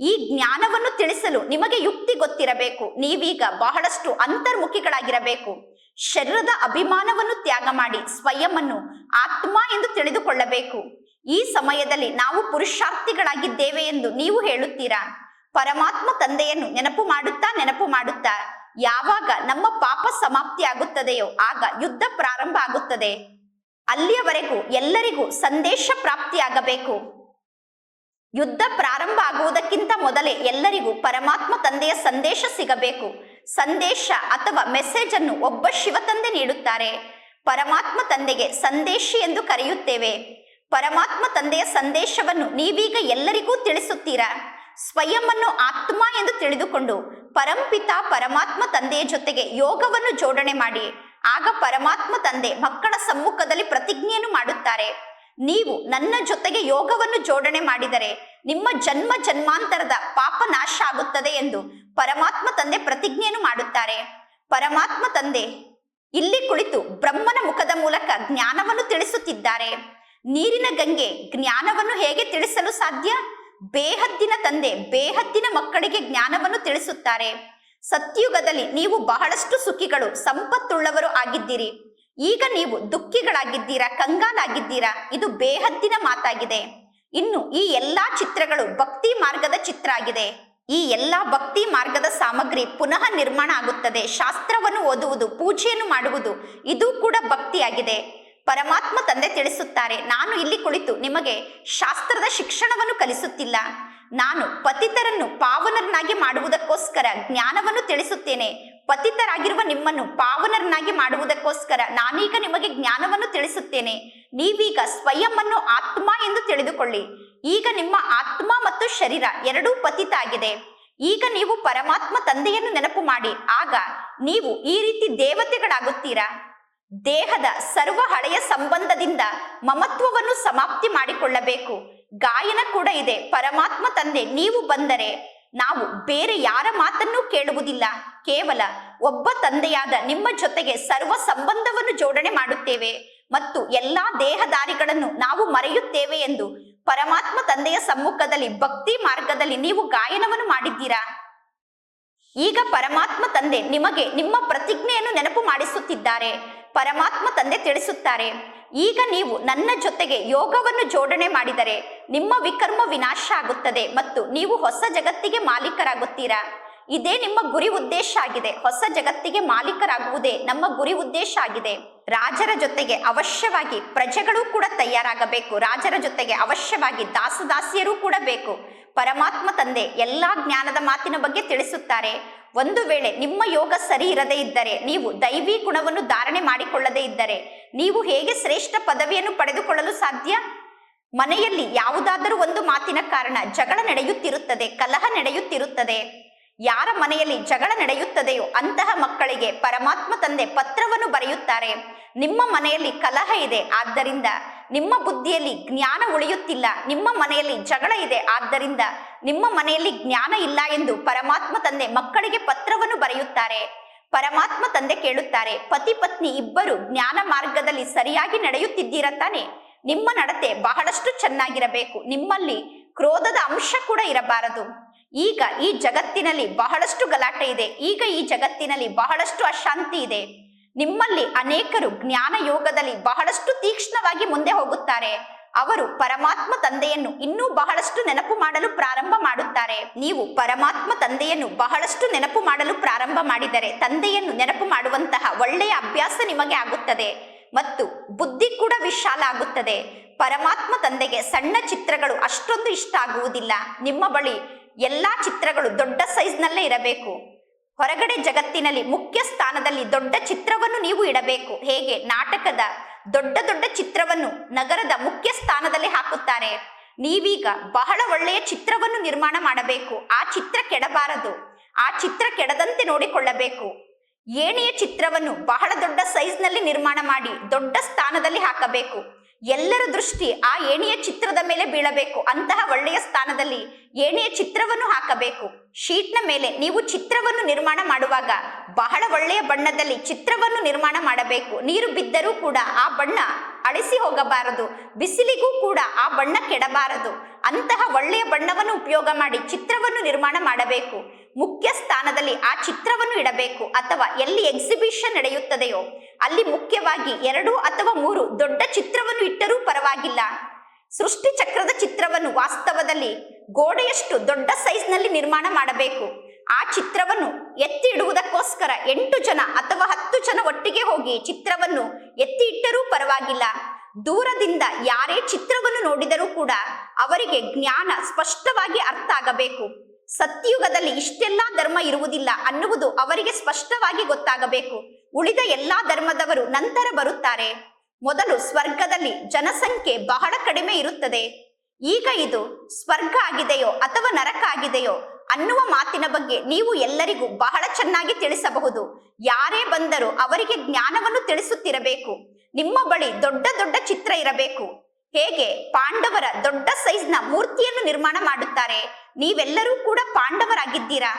ಈ ಜ್ಞಾನವನ್ನು ತಿಳಿಸಲು ನಿಮಗೆ ಯುಕ್ತಿ ಗೊತ್ತಿರಬೇಕು. ನೀವೀಗ ಬಹಳಷ್ಟು ಅಂತರ್ಮುಖಿಗಳಾಗಿರಬೇಕು. ಶರೀರದ ಅಭಿಮಾನವನ್ನು ತ್ಯಾಗ ಮಾಡಿ ಸ್ವಯಂವನ್ನು ಆತ್ಮ ಎಂದು ತಿಳಿದುಕೊಳ್ಳಬೇಕು. ಈ ಸಮಯದಲ್ಲಿ ನಾವು ಪುರುಷಾರ್ಥಿಗಳಾಗಿದ್ದೇವೆ ಎಂದು ನೀವು ಹೇಳುತ್ತೀರಾ. ಪರಮಾತ್ಮ ತಂದೆಯನ್ನು ನೆನಪು ಮಾಡುತ್ತಾ ಯಾವಾಗ ನಮ್ಮ ಪಾಪ ಸಮಾಪ್ತಿ ಆಗುತ್ತದೆಯೋ ಆಗ ಯುದ್ಧ ಪ್ರಾರಂಭ ಆಗುತ್ತದೆ. ಅಲ್ಲಿಯವರೆಗೂ ಎಲ್ಲರಿಗೂ ಸಂದೇಶ ಪ್ರಾಪ್ತಿಯಾಗಬೇಕು. ಯುದ್ಧ ಪ್ರಾರಂಭ ಆಗುವುದಕ್ಕಿಂತ ಮೊದಲೇ ಎಲ್ಲರಿಗೂ ಪರಮಾತ್ಮ ತಂದೆಯ ಸಂದೇಶ ಸಿಗಬೇಕು. ಸಂದೇಶ ಅಥವಾ ಮೆಸೇಜ್ ಅನ್ನು ಒಬ್ಬ ಶಿವತಂದೆ ನೀಡುತ್ತಾರೆ. ಪರಮಾತ್ಮ ತಂದೆಗೆ ಸಂದೇಶಿ ಎಂದು ಕರೆಯುತ್ತೇವೆ. ಪರಮಾತ್ಮ ತಂದೆಯ ಸಂದೇಶವನ್ನು ನೀವೀಗ ಎಲ್ಲರಿಗೂ ತಿಳಿಸುತ್ತೀರಾ. ಸ್ವಯಂವನ್ನು ಆತ್ಮ ಎಂದು ತಿಳಿದುಕೊಂಡು ಪರಂಪಿತ ಪರಮಾತ್ಮ ತಂದೆಯ ಜೊತೆಗೆ ಯೋಗವನ್ನು ಜೋಡಣೆ ಮಾಡಿ ಆಗ ಪರಮಾತ್ಮ ತಂದೆ ಮಕ್ಕಳ ಸಮ್ಮುಖದಲ್ಲಿ ಪ್ರತಿಜ್ಞೆಯನ್ನು ಮಾಡುತ್ತಾರೆ. ನೀವು ನನ್ನ ಜೊತೆಗೆ ಯೋಗವನ್ನು ಜೋಡಣೆ ಮಾಡಿದರೆ ನಿಮ್ಮ ಜನ್ಮ ಜನ್ಮಾಂತರದ ಪಾಪ ನಾಶ ಆಗುತ್ತದೆ ಎಂದು ಪರಮಾತ್ಮ ತಂದೆ ಪ್ರತಿಜ್ಞೆಯನ್ನು ಮಾಡುತ್ತಾರೆ. ಪರಮಾತ್ಮ ತಂದೆ ಇಲ್ಲಿ ಕುಳಿತು ಬ್ರಹ್ಮನ ಮುಖದ ಮೂಲಕ ಜ್ಞಾನವನ್ನು ತಿಳಿಸುತ್ತಿದ್ದಾರೆ. ನೀರಿನ ಗಂಗೆ ಜ್ಞಾನವನ್ನು ಹೇಗೆ ತಿಳಿಸಲು ಸಾಧ್ಯ? ಬೇಹದ್ದಿನ ತಂದೆ ಬೇಹದ್ದಿನ ಮಕ್ಕಳಿಗೆ ಜ್ಞಾನವನ್ನು ತಿಳಿಸುತ್ತಾರೆ. ಸತ್ಯುಗದಲ್ಲಿ ನೀವು ಬಹಳಷ್ಟು ಸುಖಿಗಳು, ಸಂಪತ್ತುಳ್ಳವರು ಆಗಿದ್ದೀರಿ. ಈಗ ನೀವು ದುಃಖಿಗಳಾಗಿದ್ದೀರಾ, ಕಂಗಾಲಾಗಿದ್ದೀರಾ. ಇದು ಬೇಹದ್ದಿನ ಮಾತಾಗಿದೆ. ಇನ್ನು ಈ ಎಲ್ಲಾ ಚಿತ್ರಗಳು ಭಕ್ತಿ ಮಾರ್ಗದ ಚಿತ್ರ ಆಗಿದೆ. ಈ ಎಲ್ಲಾ ಭಕ್ತಿ ಮಾರ್ಗದ ಸಾಮಗ್ರಿ ಪುನಃ ನಿರ್ಮಾಣ ಆಗುತ್ತದೆ. ಶಾಸ್ತ್ರವನ್ನು ಓದುವುದು, ಪೂಜೆಯನ್ನು ಮಾಡುವುದು ಇದು ಕೂಡ ಭಕ್ತಿಯಾಗಿದೆ. ಪರಮಾತ್ಮ ತಂದೆ ತಿಳಿಸುತ್ತಾರೆ, ನಾನು ಇಲ್ಲಿ ಕುಳಿತು ನಿಮಗೆ ಶಾಸ್ತ್ರದ ಶಿಕ್ಷಣವನ್ನು ಕಲಿಸುತ್ತಿಲ್ಲ. ನಾನು ಪತಿತರನ್ನು ಪಾವನರನ್ನಾಗಿ ಮಾಡುವುದಕ್ಕೋಸ್ಕರ ಜ್ಞಾನವನ್ನು ತಿಳಿಸುತ್ತೇನೆ. ಪತಿತರಾಗಿರುವ ನಿಮ್ಮನ್ನು ಪಾವನರನ್ನಾಗಿ ಮಾಡುವುದಕ್ಕೋಸ್ಕರ ನಾನೀಗ ನಿಮಗೆ ಜ್ಞಾನವನ್ನು ತಿಳಿಸುತ್ತೇನೆ. ನೀವೀಗ ಸ್ವಯಂ ಅನ್ನು ಆತ್ಮ ಎಂದು ತಿಳಿದುಕೊಳ್ಳಿ. ಈಗ ನಿಮ್ಮ ಆತ್ಮ ಮತ್ತು ಶರೀರ ಎರಡೂ ಪತಿತ ಆಗಿದೆ. ಈಗ ನೀವು ಪರಮಾತ್ಮ ತಂದೆಯನ್ನು ನೆನಪು ಮಾಡಿ. ಆಗ ನೀವು ಈ ರೀತಿ ದೇವತೆಗಳಾಗುತ್ತೀರಾ. ದೇಹದ ಸರ್ವ ಹಳೆಯ ಸಂಬಂಧದಿಂದ ಮಮತ್ವವನ್ನು ಸಮಾಪ್ತಿ ಮಾಡಿಕೊಳ್ಳಬೇಕು. ಗಾಯನ ಕೂಡ ಇದೆ, ಪರಮಾತ್ಮ ತಂದೆ ನೀವು ಬಂದರೆ ನಾವು ಬೇರೆ ಯಾರ ಮಾತನ್ನೂ ಕೇಳುವುದಿಲ್ಲ. ಕೇವಲ ಒಬ್ಬ ತಂದೆಯಾದ ನಿಮ್ಮ ಜೊತೆಗೆ ಸರ್ವ ಸಂಬಂಧವನ್ನು ಜೋಡಣೆ ಮಾಡುತ್ತೇವೆ ಮತ್ತು ಎಲ್ಲಾ ದೇಹದಾರಿಗಳನ್ನು ನಾವು ಮರೆಯುತ್ತೇವೆ ಎಂದು ಪರಮಾತ್ಮ ತಂದೆಯ ಸಮ್ಮುಖದಲ್ಲಿ ಭಕ್ತಿ ಮಾರ್ಗದಲ್ಲಿ ನೀವು ಗಾಯನವನ್ನು ಮಾಡಿದ್ದೀರಾ. ಈಗ ಪರಮಾತ್ಮ ತಂದೆ ನಿಮಗೆ ನಿಮ್ಮ ಪ್ರತಿಜ್ಞೆಯನ್ನು ನೆನಪು ಮಾಡಿಸುತ್ತಿದ್ದಾರೆ. ಪರಮಾತ್ಮ ತಂದೆ ತಿಳಿಸುತ್ತಾರೆ, ಈಗ ನೀವು ನನ್ನ ಜೊತೆಗೆ ಯೋಗವನ್ನು ಜೋಡಣೆ ಮಾಡಿದರೆ ನಿಮ್ಮ ವಿಕರ್ಮ ವಿನಾಶ ಆಗುತ್ತದೆ ಮತ್ತು ನೀವು ಹೊಸ ಜಗತ್ತಿಗೆ ಮಾಲೀಕರಾಗುತ್ತೀರಾ. ಇದೇ ನಿಮ್ಮ ಗುರಿ ಉದ್ದೇಶ ಆಗಿದೆ. ಹೊಸ ಜಗತ್ತಿಗೆ ಮಾಲೀಕರಾಗುವುದೇ ನಮ್ಮ ಗುರಿ ಉದ್ದೇಶ ಆಗಿದೆ. ರಾಜರ ಜೊತೆಗೆ ಅವಶ್ಯವಾಗಿ ಪ್ರಜೆಗಳು ಕೂಡ ತಯಾರಾಗಬೇಕು. ರಾಜರ ಜೊತೆಗೆ ಅವಶ್ಯವಾಗಿ ದಾಸದಾಸಿಯರು ಕೂಡ ಬೇಕು. ಪರಮಾತ್ಮ ತಂದೆ ಎಲ್ಲಾ ಜ್ಞಾನದ ಮಾತಿನ ಬಗ್ಗೆ ತಿಳಿಸುತ್ತಾರೆ. ಒಂದು ವೇಳೆ ನಿಮ್ಮ ಯೋಗ ಸರಿ ಇರದೇ ಇದ್ದರೆ, ನೀವು ದೈವಿ ಗುಣವನ್ನು ಧಾರಣೆ ಮಾಡಿಕೊಳ್ಳದೇ ಇದ್ದರೆ ನೀವು ಹೇಗೆ ಶ್ರೇಷ್ಠ ಪದವಿಯನ್ನು ಪಡೆದುಕೊಳ್ಳಲು ಸಾಧ್ಯ? ಮನೆಯಲ್ಲಿ ಯಾವುದಾದರೂ ಒಂದು ಮಾತಿನ ಕಾರಣ ಜಗಳ ನಡೆಯುತ್ತಿರುತ್ತದೆ, ಕಲಹ ನಡೆಯುತ್ತಿರುತ್ತದೆ. ಯಾರ ಮನೆಯಲ್ಲಿ ಜಗಳ ನಡೆಯುತ್ತದೆಯೋ ಅಂತಹ ಮಕ್ಕಳಿಗೆ ಪರಮಾತ್ಮ ತಂದೆ ಪತ್ರವನ್ನು ಬರೆಯುತ್ತಾರೆ. ನಿಮ್ಮ ಮನೆಯಲ್ಲಿ ಕಲಹ ಇದೆ, ಆದ್ದರಿಂದ ನಿಮ್ಮ ಬುದ್ಧಿಯಲ್ಲಿ ಜ್ಞಾನ ಉಳಿಯುತ್ತಿಲ್ಲ. ನಿಮ್ಮ ಮನೆಯಲ್ಲಿ ಜಗಳ ಇದೆ, ಆದ್ದರಿಂದ ನಿಮ್ಮ ಮನೆಯಲ್ಲಿ ಜ್ಞಾನ ಇಲ್ಲ ಎಂದು ಪರಮಾತ್ಮ ತಂದೆ ಮಕ್ಕಳಿಗೆ ಪತ್ರವನ್ನು ಬರೆಯುತ್ತಾರೆ. ಪರಮಾತ್ಮ ತಂದೆ ಕೇಳುತ್ತಾರೆ, ಪತಿ ಪತ್ನಿ ಇಬ್ಬರು ಜ್ಞಾನ ಮಾರ್ಗದಲ್ಲಿ ಸರಿಯಾಗಿ ನಡೆಯುತ್ತಿದ್ದೀರಾ ತಾನೆ? ನಿಮ್ಮ ನಡತೆ ಬಹಳಷ್ಟು ಚೆನ್ನಾಗಿರಬೇಕು. ನಿಮ್ಮಲ್ಲಿ ಕ್ರೋಧದ ಅಂಶ ಕೂಡ ಇರಬಾರದು. ಈಗ ಈ ಜಗತ್ತಿನಲ್ಲಿ ಬಹಳಷ್ಟು ಗಲಾಟೆ ಇದೆ. ಈಗ ಈ ಜಗತ್ತಿನಲ್ಲಿ ಬಹಳಷ್ಟು ಅಶಾಂತಿ ಇದೆ. ನಿಮ್ಮಲ್ಲಿ ಅನೇಕರು ಜ್ಞಾನ ಯೋಗದಲ್ಲಿ ಬಹಳಷ್ಟು ತೀಕ್ಷ್ಣವಾಗಿ ಮುಂದೆ ಹೋಗುತ್ತಾರೆ. ಅವರು ಪರಮಾತ್ಮ ತಂದೆಯನ್ನು ಇನ್ನೂ ಬಹಳಷ್ಟು ನೆನಪು ಮಾಡಲು ಪ್ರಾರಂಭ ಮಾಡುತ್ತಾರೆ. ನೀವು ಪರಮಾತ್ಮ ತಂದೆಯನ್ನು ಬಹಳಷ್ಟು ನೆನಪು ಮಾಡಲು ಪ್ರಾರಂಭ ಮಾಡಿದರೆ ತಂದೆಯನ್ನು ನೆನಪು ಮಾಡುವಂತಹ ಒಳ್ಳೆಯ ಅಭ್ಯಾಸ ನಿಮಗೆ ಆಗುತ್ತದೆ ಮತ್ತು ಬುದ್ಧಿ ಕೂಡ ವಿಶಾಲ ಆಗುತ್ತದೆ. ಪರಮಾತ್ಮ ತಂದೆಗೆ ಸಣ್ಣ ಚಿತ್ರಗಳು ಅಷ್ಟೊಂದು ಇಷ್ಟ ಆಗುವುದಿಲ್ಲ. ನಿಮ್ಮ ಬಳಿ ಎಲ್ಲಾ ಚಿತ್ರಗಳು ದೊಡ್ಡ ಸೈಜ್ನಲ್ಲೇ ಇರಬೇಕು. ಹೊರಗಡೆ ಜಗತ್ತಿನಲ್ಲಿ ಮುಖ್ಯ ಸ್ಥಾನದಲ್ಲಿ ದೊಡ್ಡ ಚಿತ್ರವನ್ನು ನೀವು ಇಡಬೇಕು. ಹೇಗೆ ನಾಟಕದ ದೊಡ್ಡ ದೊಡ್ಡ ಚಿತ್ರವನ್ನು ನಗರದ ಮುಖ್ಯ ಸ್ಥಾನದಲ್ಲಿ ಹಾಕುತ್ತಾರೆ, ನೀವೀಗ ಬಹಳ ಒಳ್ಳೆಯ ಚಿತ್ರವನ್ನು ನಿರ್ಮಾಣ ಮಾಡಬೇಕು. ಆ ಚಿತ್ರ ಕೆಡಬಾರದು. ಆ ಚಿತ್ರ ಕೆಡದಂತೆ ನೋಡಿಕೊಳ್ಳಬೇಕು. ಏಣಿಯ ಚಿತ್ರವನ್ನು ಬಹಳ ದೊಡ್ಡ ಸೈಜ್ನಲ್ಲಿ ನಿರ್ಮಾಣ ಮಾಡಿ ದೊಡ್ಡ ಸ್ಥಾನದಲ್ಲಿ ಹಾಕಬೇಕು. ಎಲ್ಲರ ದೃಷ್ಟಿ ಆ ಏಣಿಯ ಚಿತ್ರದ ಮೇಲೆ ಬೀಳಬೇಕು. ಅಂತಹ ಒಳ್ಳೆಯ ಸ್ಥಾನದಲ್ಲಿ ಏಣಿಯ ಚಿತ್ರವನ್ನು ಹಾಕಬೇಕು. ಶೀಟ್ನ ಮೇಲೆ ನೀವು ಚಿತ್ರವನ್ನು ನಿರ್ಮಾಣ ಮಾಡುವಾಗ ಬಹಳ ಒಳ್ಳೆಯ ಬಣ್ಣದಲ್ಲಿ ಚಿತ್ರವನ್ನು ನಿರ್ಮಾಣ ಮಾಡಬೇಕು. ನೀರು ಬಿದ್ದರೂ ಕೂಡ ಆ ಬಣ್ಣ ಅಳಿಸಿ ಹೋಗಬಾರದು. ಬಿಸಿಲಿಗೂ ಕೂಡ ಆ ಬಣ್ಣ ಕೆಡಬಾರದು. ಅಂತಹ ಒಳ್ಳೆಯ ಬಣ್ಣವನ್ನು ಉಪಯೋಗ ಮಾಡಿ ಚಿತ್ರವನ್ನು ನಿರ್ಮಾಣ ಮಾಡಬೇಕು. ಮುಖ್ಯ ಸ್ಥಾನದಲ್ಲಿ ಆ ಚಿತ್ರವನ್ನು ಇಡಬೇಕು. ಅಥವಾ ಎಲ್ಲಿ ಎಕ್ಸಿಬಿಷನ್ ನಡೆಯುತ್ತದೆಯೋ ಅಲ್ಲಿ ಮುಖ್ಯವಾಗಿ 2 ಅಥವಾ 3 ದೊಡ್ಡ ಚಿತ್ರವನ್ನು ಇಟ್ಟರೂ ಪರವಾಗಿಲ್ಲ. ಸೃಷ್ಟಿ ಚಕ್ರದ ಚಿತ್ರವನ್ನು ವಾಸ್ತವದಲ್ಲಿ ಗೋಡೆಯಷ್ಟು ದೊಡ್ಡ ಸೈಜ್ನಲ್ಲಿ ನಿರ್ಮಾಣ ಮಾಡಬೇಕು. ಆ ಚಿತ್ರವನ್ನು ಎತ್ತಿ ಇಡುವುದಕ್ಕೋಸ್ಕರ 8 ಜನ ಅಥವಾ 10 ಜನ ಒಟ್ಟಿಗೆ ಹೋಗಿ ಚಿತ್ರವನ್ನು ಎತ್ತಿ ಇಟ್ಟರೂ ಪರವಾಗಿಲ್ಲ. ದೂರದಿಂದ ಯಾರೇ ಚಿತ್ರವನ್ನು ನೋಡಿದರೂ ಕೂಡ ಅವರಿಗೆ ಜ್ಞಾನ ಸ್ಪಷ್ಟವಾಗಿ ಅರ್ಥ ಆಗಬೇಕು. ಸತ್ಯುಗದಲ್ಲಿ ಇಷ್ಟೆಲ್ಲಾ ಧರ್ಮ ಇರುವುದಿಲ್ಲ ಅನ್ನುವುದು ಅವರಿಗೆ ಸ್ಪಷ್ಟವಾಗಿ ಗೊತ್ತಾಗಬೇಕು. ಉಳಿದ ಎಲ್ಲಾ ಧರ್ಮದವರು ನಂತರ ಬರುತ್ತಾರೆ. ಮೊದಲು ಸ್ವರ್ಗದಲ್ಲಿ ಜನಸಂಖ್ಯೆ ಬಹಳ ಕಡಿಮೆ ಇರುತ್ತದೆ. ಈಗ ಇದು ಸ್ವರ್ಗ ಆಗಿದೆಯೋ ಅಥವಾ ನರಕ ಆಗಿದೆಯೋ ಅನ್ನುವ ಮಾತಿನ ಬಗ್ಗೆ ನೀವು ಎಲ್ಲರಿಗೂ ಬಹಳ ಚೆನ್ನಾಗಿ ತಿಳಿಸಬಹುದು. ಯಾರೇ ಬಂದರೂ ಅವರಿಗೆ ಜ್ಞಾನವನ್ನು ತಿಳಿಸುತ್ತಿರಬೇಕು. ನಿಮ್ಮ ಬಳಿ ದೊಡ್ಡ ದೊಡ್ಡ ಚಿತ್ರ ಇರಬೇಕು. ಹೇಗೆ ಪಾಂಡವರ ದೊಡ್ಡ ಸೈಜ್ನ ಮೂರ್ತಿಯನ್ನು ನಿರ್ಮಾಣ ಮಾಡುತ್ತಾರೆ, ನೀವೆಲ್ಲರೂ ಕೂಡ ಪಾಂಡವರಾಗಿದ್ದೀರಾ.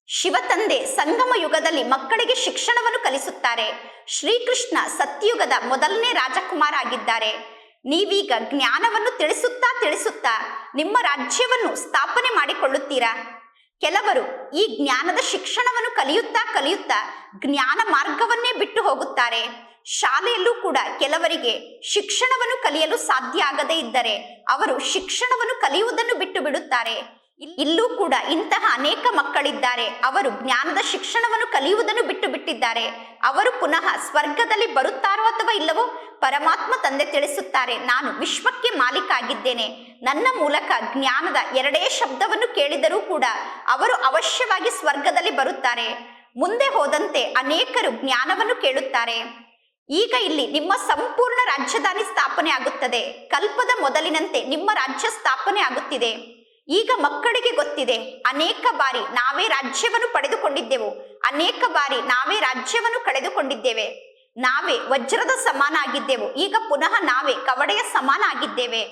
ಶಿವತಂದೆ ಸಂಗಮ ಯುಗದಲ್ಲಿ ಮಕ್ಕಳಿಗೆ ಶಿಕ್ಷಣವನ್ನು ಕಲಿಸುತ್ತಾರೆ. ಶ್ರೀಕೃಷ್ಣ ಸತ್ಯಯುಗದ ಮೊದಲನೇ ರಾಜಕುಮಾರ ಆಗಿದ್ದಾರೆ. ನೀವೀಗ ಜ್ಞಾನವನ್ನು ತಿಳಿಸುತ್ತಾ ನಿಮ್ಮ ರಾಜ್ಯವನ್ನು ಸ್ಥಾಪನೆ ಮಾಡಿಕೊಳ್ಳುತ್ತೀರಾ. ಕೆಲವರು ಈ ಜ್ಞಾನದ ಶಿಕ್ಷಣವನ್ನು ಕಲಿಯುತ್ತಾ ಜ್ಞಾನ ಮಾರ್ಗವನ್ನೇ ಬಿಟ್ಟು ಹೋಗುತ್ತಾರೆ. ಶಾಲೆಯಲ್ಲೂ ಕೂಡ ಕೆಲವರಿಗೆ ಶಿಕ್ಷಣವನ್ನು ಕಲಿಯಲು ಸಾಧ್ಯ ಆಗದೇ ಇದ್ದರೆ ಅವರು ಶಿಕ್ಷಣವನ್ನು ಕಲಿಯುವುದನ್ನು ಬಿಟ್ಟು ಬಿಡುತ್ತಾರೆ. ಇಲ್ಲೂ ಕೂಡ ಇಂತಹ ಅನೇಕ ಮಕ್ಕಳಿದ್ದಾರೆ. ಅವರು ಜ್ಞಾನದ ಶಿಕ್ಷಣವನ್ನು ಕಲಿಯುವುದನ್ನು ಬಿಟ್ಟು ಬಿಟ್ಟಿದ್ದಾರೆ. ಅವರು ಪುನಃ ಸ್ವರ್ಗದಲ್ಲಿ ಬರುತ್ತಾರೋ ಅಥವಾ ಇಲ್ಲವೋ ಪರಮಾತ್ಮ ತಂದೆ ತಿಳಿಸುತ್ತಾರೆ, ನಾನು ವಿಶ್ವಕ್ಕೆ ಮಾಲೀಕ ಆಗಿದ್ದೇನೆ. ನನ್ನ ಮೂಲಕ ಜ್ಞಾನದ ಎರಡೇ ಶಬ್ದವನ್ನು ಕೇಳಿದರೂ ಕೂಡ ಅವರು ಅವಶ್ಯವಾಗಿ ಸ್ವರ್ಗದಲ್ಲಿ ಬರುತ್ತಾರೆ. ಮುಂದೆ ಹೋದಂತೆ ಅನೇಕರು ಜ್ಞಾನವನ್ನು ಕೇಳುತ್ತಾರೆ. ಈಗ ಇಲ್ಲಿ ನಿಮ್ಮ ಸಂಪೂರ್ಣ ರಾಜಧಾನಿ ಸ್ಥಾಪನೆ ಆಗುತ್ತದೆ. ಕಲ್ಪದ ಮೊದಲಿನಂತೆ ನಿಮ್ಮ ರಾಜ್ಯ ಸ್ಥಾಪನೆ ಆಗುತ್ತಿದೆ. ಈಗ ಮಕ್ಕಳಿಗೆ ಗೊತ್ತಿದೆ, ಅನೇಕ ಬಾರಿ ನಾವೇ ರಾಜ್ಯವನ್ನು ಪಡೆದುಕೊಂಡಿದ್ದೆವು, ಅನೇಕ ಬಾರಿ ನಾವೇ ರಾಜ್ಯವನ್ನು ಕಳೆದುಕೊಂಡಿದ್ದೇವೆ. ನಾವೇ ವಜ್ರದ ಸಮಾನ ಆಗಿದ್ದೆವು, ಈಗ ಪುನಃ ನಾವೇ ಕವಡೆಯ ಸಮಾನ ಆಗಿದ್ದೇವೆ.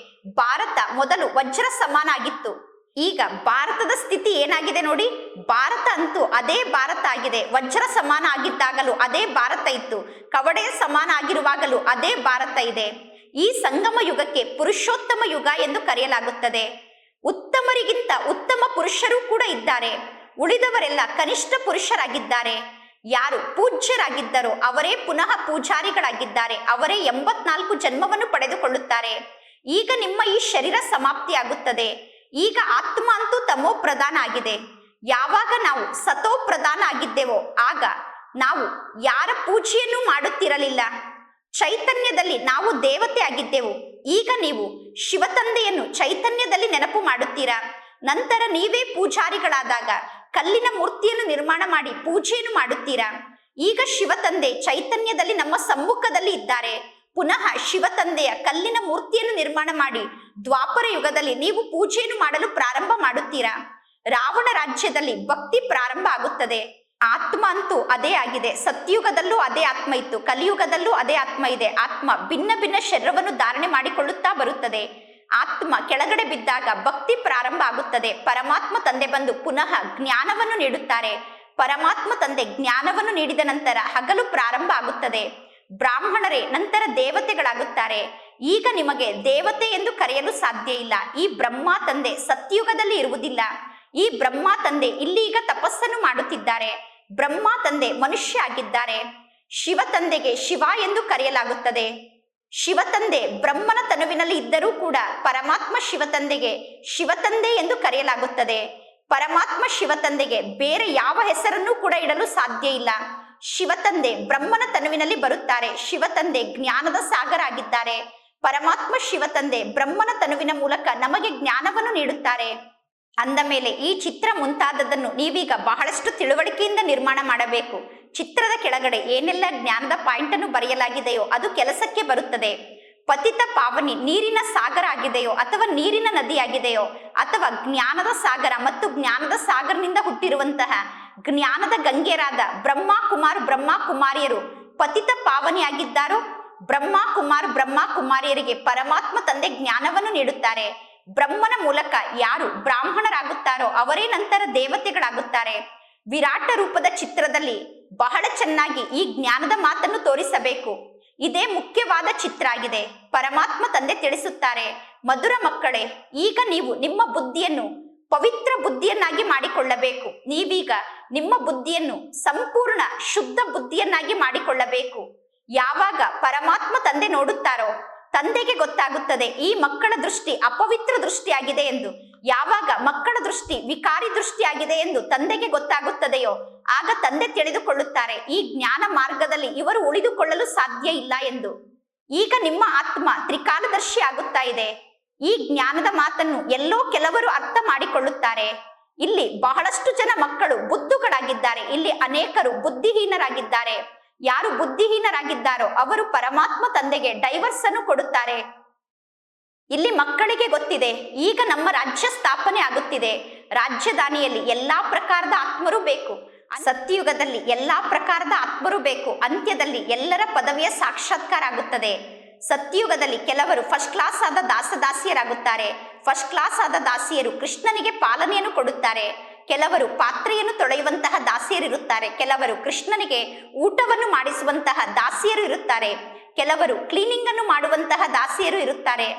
ಭಾರತ ಮೊದಲು ವಜ್ರ ಸಮಾನ ಆಗಿತ್ತು, ಈಗ ಭಾರತದ ಸ್ಥಿತಿ ಏನಾಗಿದೆ ನೋಡಿ. ಭಾರತ ಅಂತೂ ಅದೇ ಭಾರತ ಆಗಿದೆ. ವಜ್ರ ಸಮಾನ ಆಗಿದ್ದಾಗಲೂ ಅದೇ ಭಾರತ ಇತ್ತು, ಕವಡೆಯ ಸಮಾನ ಆಗಿರುವಾಗಲೂ ಅದೇ ಭಾರತ ಇದೆ. ಈ ಸಂಗಮ ಯುಗಕ್ಕೆ ಪುರುಷೋತ್ತಮ ಯುಗ ಎಂದು ಕರೆಯಲಾಗುತ್ತದೆ. ಉತ್ತಮರಿಗಿಂತ ಉತ್ತಮ ಪುರುಷರು ಕೂಡ ಇದ್ದಾರೆ, ಉಳಿದವರೆಲ್ಲ ಕನಿಷ್ಠ ಪುರುಷರಾಗಿದ್ದಾರೆ. ಯಾರು ಪೂಜ್ಯರಾಗಿದ್ದರೋ ಅವರೇ ಪುನಃ ಪೂಜಾರಿಗಳಾಗಿದ್ದಾರೆ, ಅವರೇ 84 ಜನ್ಮವನ್ನು ಪಡೆದುಕೊಳ್ಳುತ್ತಾರೆ. ಈಗ ನಿಮ್ಮ ಈ ಶರೀರ ಸಮಾಪ್ತಿಯಾಗುತ್ತದೆ. ಈಗ ಆತ್ಮ ಅಂತೂ ತಮೋ ಪ್ರಧಾನ ಆಗಿದೆ. ಯಾವಾಗ ನಾವು ಸತೋ ಪ್ರಧಾನ ಆಗಿದ್ದೆವೋ ಆಗ ನಾವು ಯಾರ ಪೂಜೆಯನ್ನು ಮಾಡುತ್ತಿರಲಿಲ್ಲ. ಚೈತನ್ಯದಲ್ಲಿ ನಾವು ದೇವತೆ ಆಗಿದ್ದೆವು. ಈಗ ನೀವು ಶಿವತಂದೆಯನ್ನು ಚೈತನ್ಯದಲ್ಲಿ ನೆನಪು ಮಾಡುತ್ತೀರಾ. ನಂತರ ನೀವೇ ಪೂಜಾರಿಗಳಾದಾಗ ಕಲ್ಲಿನ ಮೂರ್ತಿಯನ್ನು ನಿರ್ಮಾಣ ಮಾಡಿ ಪೂಜೆಯನ್ನು ಮಾಡುತ್ತೀರಾ. ಈಗ ಶಿವತಂದೆ ಚೈತನ್ಯದಲ್ಲಿ ನಮ್ಮ ಸಮ್ಮುಖದಲ್ಲಿ ಇದ್ದಾರೆ. ಪುನಃ ಶಿವತಂದೆಯ ಕಲ್ಲಿನ ಮೂರ್ತಿಯನ್ನು ನಿರ್ಮಾಣ ಮಾಡಿ ದ್ವಾಪರ ಯುಗದಲ್ಲಿ ನೀವು ಪೂಜೆಯನ್ನು ಮಾಡಲು ಪ್ರಾರಂಭ ಮಾಡುತ್ತೀರಾ. ರಾವಣ ರಾಜ್ಯದಲ್ಲಿ ಭಕ್ತಿ ಪ್ರಾರಂಭ ಆಗುತ್ತದೆ. ಆತ್ಮ ಅಂತೂ ಅದೇ ಆಗಿದೆ. ಸತ್ಯುಗದಲ್ಲೂ ಅದೇ ಆತ್ಮ ಇತ್ತು, ಕಲಿಯುಗದಲ್ಲೂ ಅದೇ ಆತ್ಮ ಇದೆ. ಆತ್ಮ ಭಿನ್ನ ಭಿನ್ನ ಶರೀರವನ್ನು ಧಾರಣೆ ಮಾಡಿಕೊಳ್ಳುತ್ತಾ ಬರುತ್ತದೆ. ಆತ್ಮ ಕೆಳಗಡೆ ಬಿದ್ದಾಗ ಭಕ್ತಿ ಪ್ರಾರಂಭ ಆಗುತ್ತದೆ. ಪರಮಾತ್ಮ ತಂದೆ ಬಂದು ಪುನಃ ಜ್ಞಾನವನ್ನು ನೀಡುತ್ತಾರೆ. ಪರಮಾತ್ಮ ತಂದೆ ಜ್ಞಾನವನ್ನು ನೀಡಿದ ನಂತರ ಹಗಲು ಪ್ರಾರಂಭ ಆಗುತ್ತದೆ. ಬ್ರಾಹ್ಮಣರೇ ನಂತರ ದೇವತೆಗಳಾಗುತ್ತಾರೆ. ಈಗ ನಿಮಗೆ ದೇವತೆ ಎಂದು ಕರೆಯಲು ಸಾಧ್ಯ ಇಲ್ಲ. ಈ ಬ್ರಹ್ಮ ತಂದೆ ಸತ್ಯುಗದಲ್ಲಿ ಇರುವುದಿಲ್ಲ. ಈ ಬ್ರಹ್ಮ ತಂದೆ ಇಲ್ಲಿ ಈಗ ತಪಸ್ಸನ್ನು ಮಾಡುತ್ತಿದ್ದಾರೆ. ಬ್ರಹ್ಮ ತಂದೆ ಮನುಷ್ಯ ಆಗಿದ್ದಾರೆ. ಶಿವ ತಂದೆಗೆ ಶಿವ ಎಂದು ಕರೆಯಲಾಗುತ್ತದೆ. ಶಿವತಂದೆ ಬ್ರಹ್ಮನ ತನುವಿನಲ್ಲಿ ಇದ್ದರೂ ಕೂಡ ಪರಮಾತ್ಮ ಶಿವತಂದೆಗೆ ಶಿವತಂದೆ ಎಂದು ಕರೆಯಲಾಗುತ್ತದೆ. ಪರಮಾತ್ಮ ಶಿವತಂದೆಗೆ ಬೇರೆ ಯಾವ ಹೆಸರನ್ನು ಕೂಡ ಇಡಲು ಸಾಧ್ಯ ಇಲ್ಲ. ಶಿವತಂದೆ ಬ್ರಹ್ಮನ ತನುವಿನಲ್ಲಿ ಬರುತ್ತಾರೆ. ಶಿವತಂದೆ ಜ್ಞಾನದ ಸಾಗರ ಆಗಿದ್ದಾರೆ. ಪರಮಾತ್ಮ ಶಿವತಂದೆ ಬ್ರಹ್ಮನ ತನುವಿನ ಮೂಲಕ ನಮಗೆ ಜ್ಞಾನವನ್ನು ನೀಡುತ್ತಾರೆ. ಅಂದ ಮೇಲೆ ಈ ಚಿತ್ರ ಮುಂತಾದದನ್ನು ನೀವೀಗ ಬಹಳಷ್ಟು ತಿಳುವಳಿಕೆಯಿಂದ ನಿರ್ಮಾಣ ಮಾಡಬೇಕು. ಚಿತ್ರದ ಕೆಳಗಡೆ ಏನೆಲ್ಲ ಜ್ಞಾನದ ಪಾಯಿಂಟ್ ಅನ್ನು ಬರೆಯಲಾಗಿದೆಯೋ ಅದು ಕೆಲಸಕ್ಕೆ ಬರುತ್ತದೆ. ಪತಿತ ಪಾವನಿ ನೀರಿನ ಸಾಗರ ಆಗಿದೆಯೋ ಅಥವಾ ನೀರಿನ ನದಿಯಾಗಿದೆಯೋ ಅಥವಾ ಜ್ಞಾನದ ಸಾಗರ ಮತ್ತು ಜ್ಞಾನದ ಸಾಗರನಿಂದ ಹುಟ್ಟಿರುವಂತಹ ಜ್ಞಾನದ ಗಂಗೆಯರಾದ ಬ್ರಹ್ಮ ಕುಮಾರಿಯರು ಪತಿತ ಪಾವನಿಯಾಗಿದ್ದಾರೋ, ಬ್ರಹ್ಮ ಕುಮಾರಿಯರಿಗೆ ಪರಮಾತ್ಮ ತಂದೆ ಜ್ಞಾನವನ್ನು ನೀಡುತ್ತಾರೆ. ಬ್ರಹ್ಮನ ಮೂಲಕ ಯಾರು ಬ್ರಾಹ್ಮಣರಾಗುತ್ತಾರೋ ಅವರೇ ನಂತರ ದೇವತೆಗಳಾಗುತ್ತಾರೆ. ವಿರಾಟ ರೂಪದ ಚಿತ್ರದಲ್ಲಿ ಬಹಳ ಚೆನ್ನಾಗಿ ಈ ಜ್ಞಾನದ ಮಾತನ್ನು ತೋರಿಸಬೇಕು. ಇದೇ ಮುಖ್ಯವಾದ ಚಿತ್ರ ಆಗಿದೆ. ಪರಮಾತ್ಮ ತಂದೆ ತಿಳಿಸುತ್ತಾರೆ, ಮಧುರ ಮಕ್ಕಳೇ, ಈಗ ನೀವು ನಿಮ್ಮ ಬುದ್ಧಿಯನ್ನು ಪವಿತ್ರ ಬುದ್ಧಿಯನ್ನಾಗಿ ಮಾಡಿಕೊಳ್ಳಬೇಕು. ನೀವೀಗ ನಿಮ್ಮ ಬುದ್ಧಿಯನ್ನು ಸಂಪೂರ್ಣ ಶುದ್ಧ ಬುದ್ಧಿಯನ್ನಾಗಿ ಮಾಡಿಕೊಳ್ಳಬೇಕು. ಯಾವಾಗ ಪರಮಾತ್ಮ ತಂದೆ ನೋಡುತ್ತಾರೋ ತಂದೆಗೆ ಗೊತ್ತಾಗುತ್ತದೆ ಈ ಮಕ್ಕಳ ದೃಷ್ಟಿ ಅಪವಿತ್ರ ದೃಷ್ಟಿಯಾಗಿದೆ ಎಂದು. ಯಾವಾಗ ಮಕ್ಕಳ ದೃಷ್ಟಿ ವಿಕಾರಿ ದೃಷ್ಟಿಯಾಗಿದೆ ಎಂದು ತಂದೆಗೆ ಗೊತ್ತಾಗುತ್ತದೆಯೋ ಆಗ ತಂದೆ ತಿಳಿದುಕೊಳ್ಳುತ್ತಾರೆ ಈ ಜ್ಞಾನ ಮಾರ್ಗದಲ್ಲಿ ಇವರು ಉಳಿದುಕೊಳ್ಳಲು ಸಾಧ್ಯ ಇಲ್ಲ ಎಂದು. ಈಗ ನಿಮ್ಮ ಆತ್ಮ ತ್ರಿಕಾಲದರ್ಶಿ ಆಗುತ್ತಾ ಇದೆ. ಈ ಜ್ಞಾನದ ಮಾತನ್ನು ಎಲ್ಲೋ ಕೆಲವರು ಅರ್ಥ ಮಾಡಿಕೊಳ್ಳುತ್ತಾರೆ. ಇಲ್ಲಿ ಬಹಳಷ್ಟು ಜನ ಮಕ್ಕಳು ಬುದ್ಧುಗಳಾಗಿದ್ದಾರೆ. ಇಲ್ಲಿ ಅನೇಕರು ಬುದ್ಧಿಹೀನರಾಗಿದ್ದಾರೆ. ಯಾರು ಬುದ್ಧಿಹೀನರಾಗಿದ್ದಾರೋ ಅವರು ಪರಮಾತ್ಮ ತಂದೆಗೆ ಡೈವರ್ಸ್ ಅನ್ನು ಕೊಡುತ್ತಾರೆ. ಇಲ್ಲಿ ಮಕ್ಕಳಿಗೆ ಗೊತ್ತಿದೆ ಈಗ ನಮ್ಮ ರಾಜ್ಯ ಸ್ಥಾಪನೆ ಆಗುತ್ತಿದೆ. ರಾಜಧಾನಿಯಲ್ಲಿ ಎಲ್ಲಾ ಪ್ರಕಾರದ ಆತ್ಮರು ಬೇಕು. ಸತ್ಯಯುಗದಲ್ಲಿ ಎಲ್ಲಾ ಪ್ರಕಾರದ ಆತ್ಮರು ಬೇಕು. ಅಂತ್ಯದಲ್ಲಿ ಎಲ್ಲರ ಪದವಿಯ ಸಾಕ್ಷಾತ್ಕಾರ ಆಗುತ್ತದೆ. ಸತ್ಯಯುಗದಲ್ಲಿ ಕೆಲವರು ಫಸ್ಟ್ ಕ್ಲಾಸ್ ಆದ ದಾಸದಾಸಿಯರಾಗುತ್ತಾರೆ. ಫಸ್ಟ್ ಕ್ಲಾಸ್ ಆದ ದಾಸಿಯರು ಕೃಷ್ಣನಿಗೆ ಪಾಲನೆಯನ್ನು ಕೊಡುತ್ತಾರೆ. ಕೆಲವರು ಪಾತ್ರೆಯನ್ನು ತೊಳೆಯುವಂತಹ ದಾಸಿಯರು ಇರುತ್ತಾರೆ. ಕೆಲವರು ಕೃಷ್ಣನಿಗೆ ಊಟವನ್ನು ಮಾಡಿಸುವಂತಹ ದಾಸಿಯರು ಇರುತ್ತಾರೆ. ಕೆಲವರು ಕ್ಲೀನಿಂಗ್ ಅನ್ನು ಮಾಡುವಂತಹ ದಾಸಿಯರು ಇರುತ್ತಾರೆ.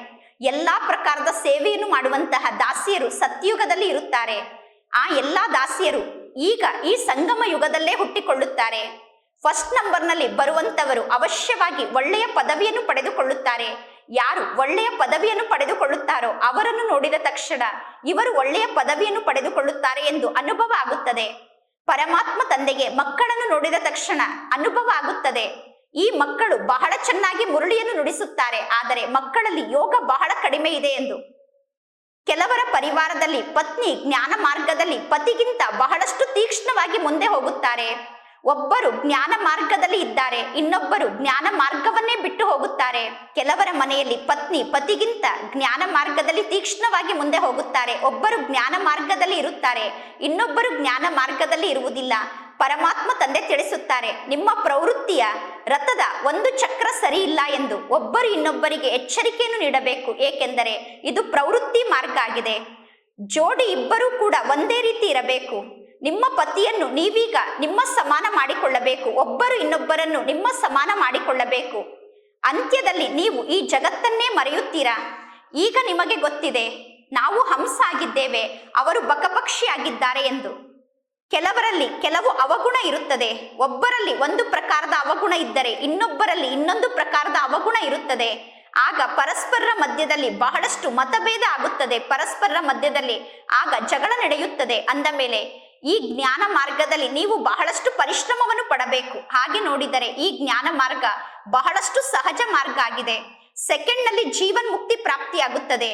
ಎಲ್ಲಾ ಪ್ರಕಾರದ ಸೇವೆಯನ್ನು ಮಾಡುವಂತಹ ದಾಸಿಯರು ಸತ್ಯಯುಗದಲ್ಲಿ ಇರುತ್ತಾರೆ. ಆ ಎಲ್ಲಾ ದಾಸಿಯರು ಈಗ ಈ ಸಂಗಮ ಯುಗದಲ್ಲೇ ಹುಟ್ಟಿಕೊಳ್ಳುತ್ತಾರೆ. ಫಸ್ಟ್ ನಂಬರ್ನಲ್ಲಿ ಬರುವಂತವರು ಅವಶ್ಯವಾಗಿ ಒಳ್ಳೆಯ ಪದವಿಯನ್ನು ಪಡೆದುಕೊಳ್ಳುತ್ತಾರೆ. ಯಾರು ಒಳ್ಳೆಯ ಪದವಿಯನ್ನು ಪಡೆದುಕೊಳ್ಳುತ್ತಾರೋ ಅವರನ್ನು ನೋಡಿದ ತಕ್ಷಣ ಇವರು ಒಳ್ಳೆಯ ಪದವಿಯನ್ನು ಪಡೆದುಕೊಳ್ಳುತ್ತಾರೆ ಎಂದು ಅನುಭವ ಆಗುತ್ತದೆ. ಪರಮಾತ್ಮ ತಂದೆಗೆ ಮಕ್ಕಳನ್ನು ನೋಡಿದ ತಕ್ಷಣ ಅನುಭವ ಆಗುತ್ತದೆ ಈ ಮಕ್ಕಳು ಬಹಳ ಚೆನ್ನಾಗಿ ಮುರಳಿಯನ್ನು ನುಡಿಸುತ್ತಾರೆ, ಆದರೆ ಮಕ್ಕಳಲ್ಲಿ ಯೋಗ ಬಹಳ ಕಡಿಮೆ ಇದೆ ಎಂದು. ಕೆಲವರ ಪರಿವಾರದಲ್ಲಿ ಪತ್ನಿ ಜ್ಞಾನ ಮಾರ್ಗದಲ್ಲಿ ಪತಿಗಿಂತ ಬಹಳಷ್ಟು ತೀಕ್ಷ್ಣವಾಗಿ ಮುಂದೆ ಹೋಗುತ್ತಾರೆ. ಒಬ್ಬರು ಜ್ಞಾನ ಮಾರ್ಗದಲ್ಲಿ ಇದ್ದಾರೆ, ಇನ್ನೊಬ್ಬರು ಜ್ಞಾನ ಮಾರ್ಗವನ್ನೇ ಬಿಟ್ಟು ಹೋಗುತ್ತಾರೆ. ಕೆಲವರ ಮನೆಯಲ್ಲಿ ಪತ್ನಿ ಪತಿಗಿಂತ ಜ್ಞಾನ ಮಾರ್ಗದಲ್ಲಿ ತೀಕ್ಷ್ಣವಾಗಿ ಮುಂದೆ ಹೋಗುತ್ತಾರೆ. ಒಬ್ಬರು ಜ್ಞಾನ ಮಾರ್ಗದಲ್ಲಿ ಇರುತ್ತಾರೆ, ಇನ್ನೊಬ್ಬರು ಜ್ಞಾನ ಮಾರ್ಗದಲ್ಲಿ ಇರುವುದಿಲ್ಲ. ಪರಮಾತ್ಮ ತಂದೆ ತಿಳಿಸುತ್ತಾರೆ, ನಿಮ್ಮ ಪ್ರವೃತ್ತಿಯ ರಥದ ಒಂದು ಚಕ್ರ ಸರಿ ಇಲ್ಲ ಎಂದು. ಒಬ್ಬರು ಇನ್ನೊಬ್ಬರಿಗೆ ಎಚ್ಚರಿಕೆಯನ್ನು ನೀಡಬೇಕು, ಏಕೆಂದರೆ ಇದು ಪ್ರವೃತ್ತಿ ಮಾರ್ಗ ಆಗಿದೆ. ಜೋಡಿ ಇಬ್ಬರೂ ಕೂಡ ಒಂದೇ ರೀತಿ ಇರಬೇಕು. ನಿಮ್ಮ ಪತಿಯನ್ನು ನೀವೀಗ ನಿಮ್ಮ ಸಮಾನ ಮಾಡಿಕೊಳ್ಳಬೇಕು, ಒಬ್ಬರು ಇನ್ನೊಬ್ಬರನ್ನು ನಿಮ್ಮ ಸಮಾನ ಮಾಡಿಕೊಳ್ಳಬೇಕು. ಅಂತ್ಯದಲ್ಲಿ ನೀವು ಈ ಜಗತ್ತನ್ನೇ ಮರೆಯುತ್ತೀರಾ. ಈಗ ನಿಮಗೆ ಗೊತ್ತಿದೆ, ನಾವು ಹಂಸ ಆಗಿದ್ದೇವೆ, ಅವರು ಬಕಪಕ್ಷಿ ಆಗಿದ್ದಾರೆ ಎಂದು. ಕೆಲವರಲ್ಲಿ ಕೆಲವು ಅವಗುಣ ಇರುತ್ತದೆ. ಒಬ್ಬರಲ್ಲಿ ಒಂದು ಪ್ರಕಾರದ ಅವಗುಣ ಇದ್ದರೆ ಇನ್ನೊಬ್ಬರಲ್ಲಿ ಇನ್ನೊಂದು ಪ್ರಕಾರದ ಅವಗುಣ ಇರುತ್ತದೆ. ಆಗ ಪರಸ್ಪರರ ಮಧ್ಯದಲ್ಲಿ ಬಹಳಷ್ಟು ಮತಭೇದ ಆಗುತ್ತದೆ, ಪರಸ್ಪರರ ಮಧ್ಯದಲ್ಲಿ ಆಗ ಜಗಳ ನಡೆಯುತ್ತದೆ. ಅಂದ ಮೇಲೆ ಈ ಜ್ಞಾನ ಮಾರ್ಗದಲ್ಲಿ ನೀವು ಬಹಳಷ್ಟು ಪರಿಶ್ರಮವನ್ನು ಪಡಬೇಕು. ಹಾಗೆ ನೋಡಿದರೆ ಈ ಜ್ಞಾನ ಮಾರ್ಗ ಬಹಳಷ್ಟು ಸಹಜ ಮಾರ್ಗ ಆಗಿದೆ. ಸೆಕೆಂಡ್ನಲ್ಲಿ ಜೀವನ್ ಮುಕ್ತಿ ಪ್ರಾಪ್ತಿಯಾಗುತ್ತದೆ.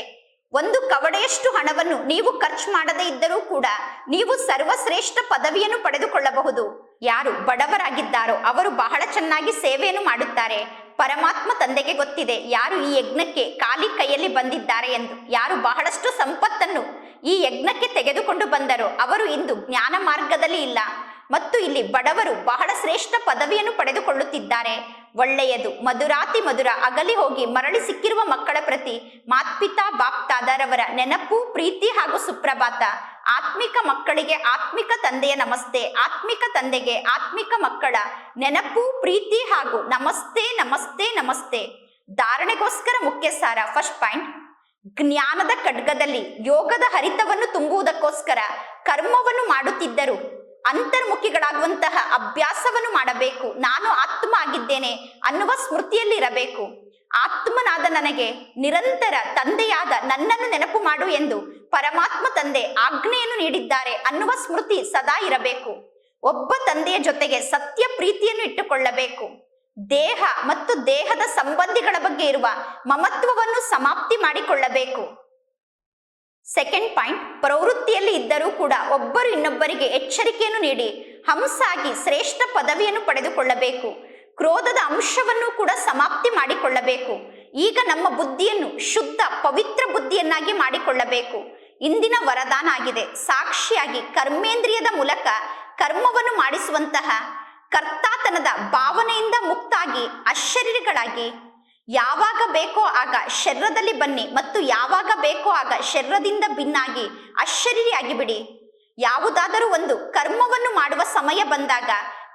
ಒಂದು ಕವಡೆಯಷ್ಟು ಹಣವನ್ನು ನೀವು ಖರ್ಚು ಮಾಡದೇ ಇದ್ದರೂ ಕೂಡ ನೀವು ಸರ್ವಶ್ರೇಷ್ಠ ಪದವಿಯನ್ನು ಪಡೆದುಕೊಳ್ಳಬಹುದು. ಯಾರು ಬಡವರಾಗಿದ್ದಾರೋ ಅವರು ಬಹಳ ಚೆನ್ನಾಗಿ ಸೇವೆಯನ್ನು ಮಾಡುತ್ತಾರೆ. ಪರಮಾತ್ಮ ತಂದೆಗೆ ಗೊತ್ತಿದೆ ಯಾರು ಈ ಯಜ್ಞಕ್ಕೆ ಖಾಲಿ ಕೈಯಲ್ಲಿ ಬಂದಿದ್ದಾರೆ ಎಂದು. ಯಾರು ಬಹಳಷ್ಟು ಸಂಪತ್ತನ್ನು ಈ ಯಜ್ಞಕ್ಕೆ ತೆಗೆದುಕೊಂಡು ಬಂದರೋ ಅವರು ಇಂದು ಜ್ಞಾನ ಮಾರ್ಗದಲ್ಲಿ ಇಲ್ಲ, ಮತ್ತು ಇಲ್ಲಿ ಬಡವರು ಬಹಳ ಶ್ರೇಷ್ಠ ಪದವಿಯನ್ನು ಪಡೆದುಕೊಳ್ಳುತ್ತಿದ್ದಾರೆ. ಒಳ್ಳೆಯದು. ಮಧುರಾತಿ ಮಧುರ ಅಗಲಿ ಹೋಗಿ ಮರಳಿ ಸಿಕ್ಕಿರುವ ಮಕ್ಕಳ ಪ್ರತಿ ಮಾತ್ಪಿತಾ ಬಾಪ್ತಾದರವರ ನೆನಪು, ಪ್ರೀತಿ ಹಾಗೂ ಸುಪ್ರಭಾತ. ಆತ್ಮಿಕ ಮಕ್ಕಳಿಗೆ ಆತ್ಮಿಕ ತಂದೆಯ ನಮಸ್ತೆ, ಆತ್ಮಿಕ ತಂದೆಗೆ ಆತ್ಮಿಕ ಮಕ್ಕಳ ನೆನಪು, ಪ್ರೀತಿ ಹಾಗೂ ನಮಸ್ತೆ ನಮಸ್ತೆ ನಮಸ್ತೆ. ಧಾರಣೆಗೋಸ್ಕರ ಮುಖ್ಯ ಸಾರ. ಫಸ್ಟ್ ಪಾಯಿಂಟ್, ಜ್ಞಾನದ ಖಡ್ಗದಲ್ಲಿ ಯೋಗದ ಹರಿತವನ್ನು ತುಂಬುವುದಕ್ಕೋಸ್ಕರ ಕರ್ಮವನ್ನು ಮಾಡುತ್ತಿದ್ದರು ಅಂತರ್ಮುಖಿಗಳಾಗುವಂತಹ ಅಭ್ಯಾಸವನ್ನು ಮಾಡಬೇಕು. ನಾನು ಆತ್ಮ ಆಗಿದ್ದೇನೆ ಅನ್ನುವ ಸ್ಮೃತಿಯಲ್ಲಿರಬೇಕು. ಆತ್ಮನಾದ ನನಗೆ ನಿರಂತರ ತಂದೆಯಾದ ನನ್ನನ್ನು ನೆನಪು ಮಾಡು ಎಂದು ಪರಮಾತ್ಮ ತಂದೆ ಆಜ್ಞೆಯನ್ನು ನೀಡಿದ್ದಾರೆ ಅನ್ನುವ ಸ್ಮೃತಿ ಸದಾ ಇರಬೇಕು. ಒಬ್ಬ ತಂದೆಯ ಜೊತೆಗೆ ಸತ್ಯ ಪ್ರೀತಿಯನ್ನು ಇಟ್ಟುಕೊಳ್ಳಬೇಕು. ದೇಹ ಮತ್ತು ದೇಹದ ಸಂಬಂಧಿಗಳ ಬಗ್ಗೆ ಇರುವ ಮಮತ್ವವನ್ನು ಸಮಾಪ್ತಿ ಮಾಡಿಕೊಳ್ಳಬೇಕು. ಸೆಕೆಂಡ್ ಪಾಯಿಂಟ್, ಪ್ರವೃತ್ತಿಯಲ್ಲಿ ಇದ್ದರೂ ಕೂಡ ಒಬ್ಬರು ಇನ್ನೊಬ್ಬರಿಗೆ ಎಚ್ಚರಿಕೆಯನ್ನು ನೀಡಿ ಹಂಸಾಗಿ ಶ್ರೇಷ್ಠ ಪದವಿಯನ್ನು ಪಡೆದುಕೊಳ್ಳಬೇಕು. ಕ್ರೋಧದ ಅಂಶವನ್ನು ಕೂಡ ಸಮಾಪ್ತಿ ಮಾಡಿಕೊಳ್ಳಬೇಕು. ಈಗ ನಮ್ಮ ಬುದ್ಧಿಯನ್ನು ಶುದ್ಧ ಪವಿತ್ರ ಬುದ್ಧಿಯನ್ನಾಗಿ ಮಾಡಿಕೊಳ್ಳಬೇಕು. ಇಂದಿನ ವರದಾನ ಆಗಿದೆ, ಸಾಕ್ಷಿಯಾಗಿ ಕರ್ಮೇಂದ್ರಿಯದ ಮೂಲಕ ಕರ್ಮವನ್ನು ಮಾಡಿಸುವಂತಹ ಕರ್ತಾತನದ ಭಾವನೆಯಿಂದ ಮುಕ್ತಾಗಿ ಅಶರೀರಿಗಳಾಗಿ ಯಾವಾಗ ಬೇಕೋ ಆಗ ಶರೀರದಲ್ಲಿ ಬನ್ನಿ ಮತ್ತು ಯಾವಾಗ ಬೇಕೋ ಆಗ ಶರೀರದಿಂದ ಭಿನ್ನಾಗಿ ಅಶರೀರಿಯಾಗಿ ಬಿಡಿ. ಯಾವುದಾದರೂ ಒಂದು ಕರ್ಮವನ್ನು ಮಾಡುವ ಸಮಯ ಬಂದಾಗ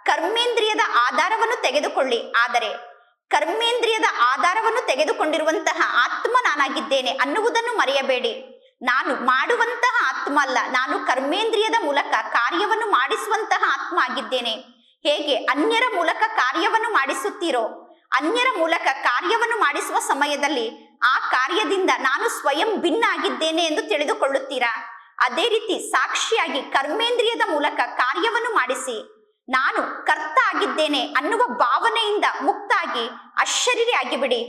ಕರ್ಮೇಂದ್ರಿಯದ ಆಧಾರವನ್ನು ತೆಗೆದುಕೊಳ್ಳಿ. ಆದರೆ ಕರ್ಮೇಂದ್ರಿಯದ ಆಧಾರವನ್ನು ತೆಗೆದುಕೊಂಡಿರುವಂತಹ ಆತ್ಮ ನಾನಾಗಿದ್ದೇನೆ ಅನ್ನುವುದನ್ನು ಮರೆಯಬೇಡಿ. ನಾನು ಮಾಡುವಂತಹ ಆತ್ಮ ಅಲ್ಲ, ನಾನು ಕರ್ಮೇಂದ್ರಿಯದ ಮೂಲಕ ಕಾರ್ಯವನ್ನು ಮಾಡಿಸುವಂತಹ ಆತ್ಮ ಆಗಿದ್ದೇನೆ. ಹೇಗೆ ಅನ್ಯರ ಮೂಲಕ ಕಾರ್ಯವನ್ನು ಮಾಡಿಸುತ್ತೀರೋ, ಅನ್ಯರ ಮೂಲಕ ಕಾರ್ಯವನ್ನು ಮಾಡಿಸುವ ಸಮಯದಲ್ಲಿ ಆ ಕಾರ್ಯದಿಂದ ನಾನು ಸ್ವಯಂ ಭಿನ್ನ ಆಗಿದ್ದೇನೆ ಎಂದು ತಿಳಿದುಕೊಳ್ಳುತ್ತೀರಾ? ಅದೇ ರೀತಿ ಸಾಕ್ಷಿಯಾಗಿ ಕರ್ಮೇಂದ್ರಿಯದ ಮೂಲಕ ಕಾರ್ಯವನ್ನು ಮಾಡಿಸಿ ನಾನು ಕರ್ತ ಆಗಿದ್ದೇನೆ ಅನ್ನುವ ಭಾವನೆಯಿಂದ ಮುಕ್ತಾಗಿ ಅಶರೀರಿ ಆಗಿಬಿಡಿ.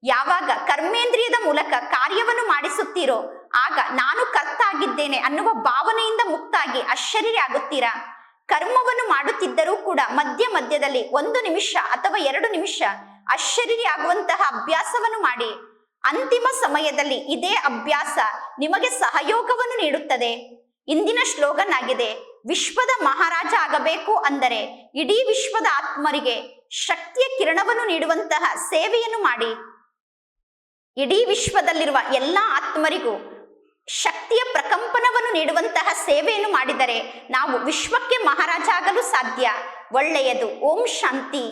ಯಾವಾಗ ಕರ್ಮೇಂದ್ರಿಯದ ಮೂಲಕ ಕಾರ್ಯವನ್ನು ಮಾಡಿಸುತ್ತೀರೋ ಆಗ ನಾನು ಕರ್ತ ಆಗಿದ್ದೇನೆ ಅನ್ನುವ ಭಾವನೆಯಿಂದ ಮುಕ್ತಾಗಿ ಅಶರೀರಿ ಆಗುತ್ತೀರಾ. ಕರ್ಮವನ್ನು ಮಾಡುತ್ತಿದ್ದರೂ ಕೂಡ ಮಧ್ಯ ಮಧ್ಯದಲ್ಲಿ 1 ನಿಮಿಷ ಅಥವಾ 2 ನಿಮಿಷ ಅಶರೀರಿ ಆಗುವಂತಹ ಅಭ್ಯಾಸವನ್ನು ಮಾಡಿ. ಅಂತಿಮ ಸಮಯದಲ್ಲಿ ಇದೇ ಅಭ್ಯಾಸ ನಿಮಗೆ ಸಹಯೋಗವನ್ನು ನೀಡುತ್ತದೆ. ಇಂದಿನ ಸ್ಲೋಗನ್ ಆಗಿದೆ, ವಿಶ್ವದ ಮಹಾರಾಜ ಆಗಬೇಕು ಅಂದರೆ ಇಡೀ ವಿಶ್ವದ ಆತ್ಮರಿಗೆ ಶಕ್ತಿಯ ಕಿರಣವನ್ನು ನೀಡುವಂತಹ ಸೇವೆಯನ್ನು ಮಾಡಿ. ಇಡೀ ವಿಶ್ವದಲ್ಲಿರುವ ಎಲ್ಲಾ ಆತ್ಮರಿಗೂ ಶಕ್ತಿಯ ಪ್ರಕಂಪನವನ್ನು ನೀಡುವಂತಹ ಸೇವೆಯನ್ನು ಮಾಡಿದರೆ ನಾವು ವಿಶ್ವಕ್ಕೆ ಮಹಾರಾಜ ಆಗಲು ಸಾಧ್ಯ. ಒಳ್ಳೆಯದು. ಓಂ ಶಾಂತಿ.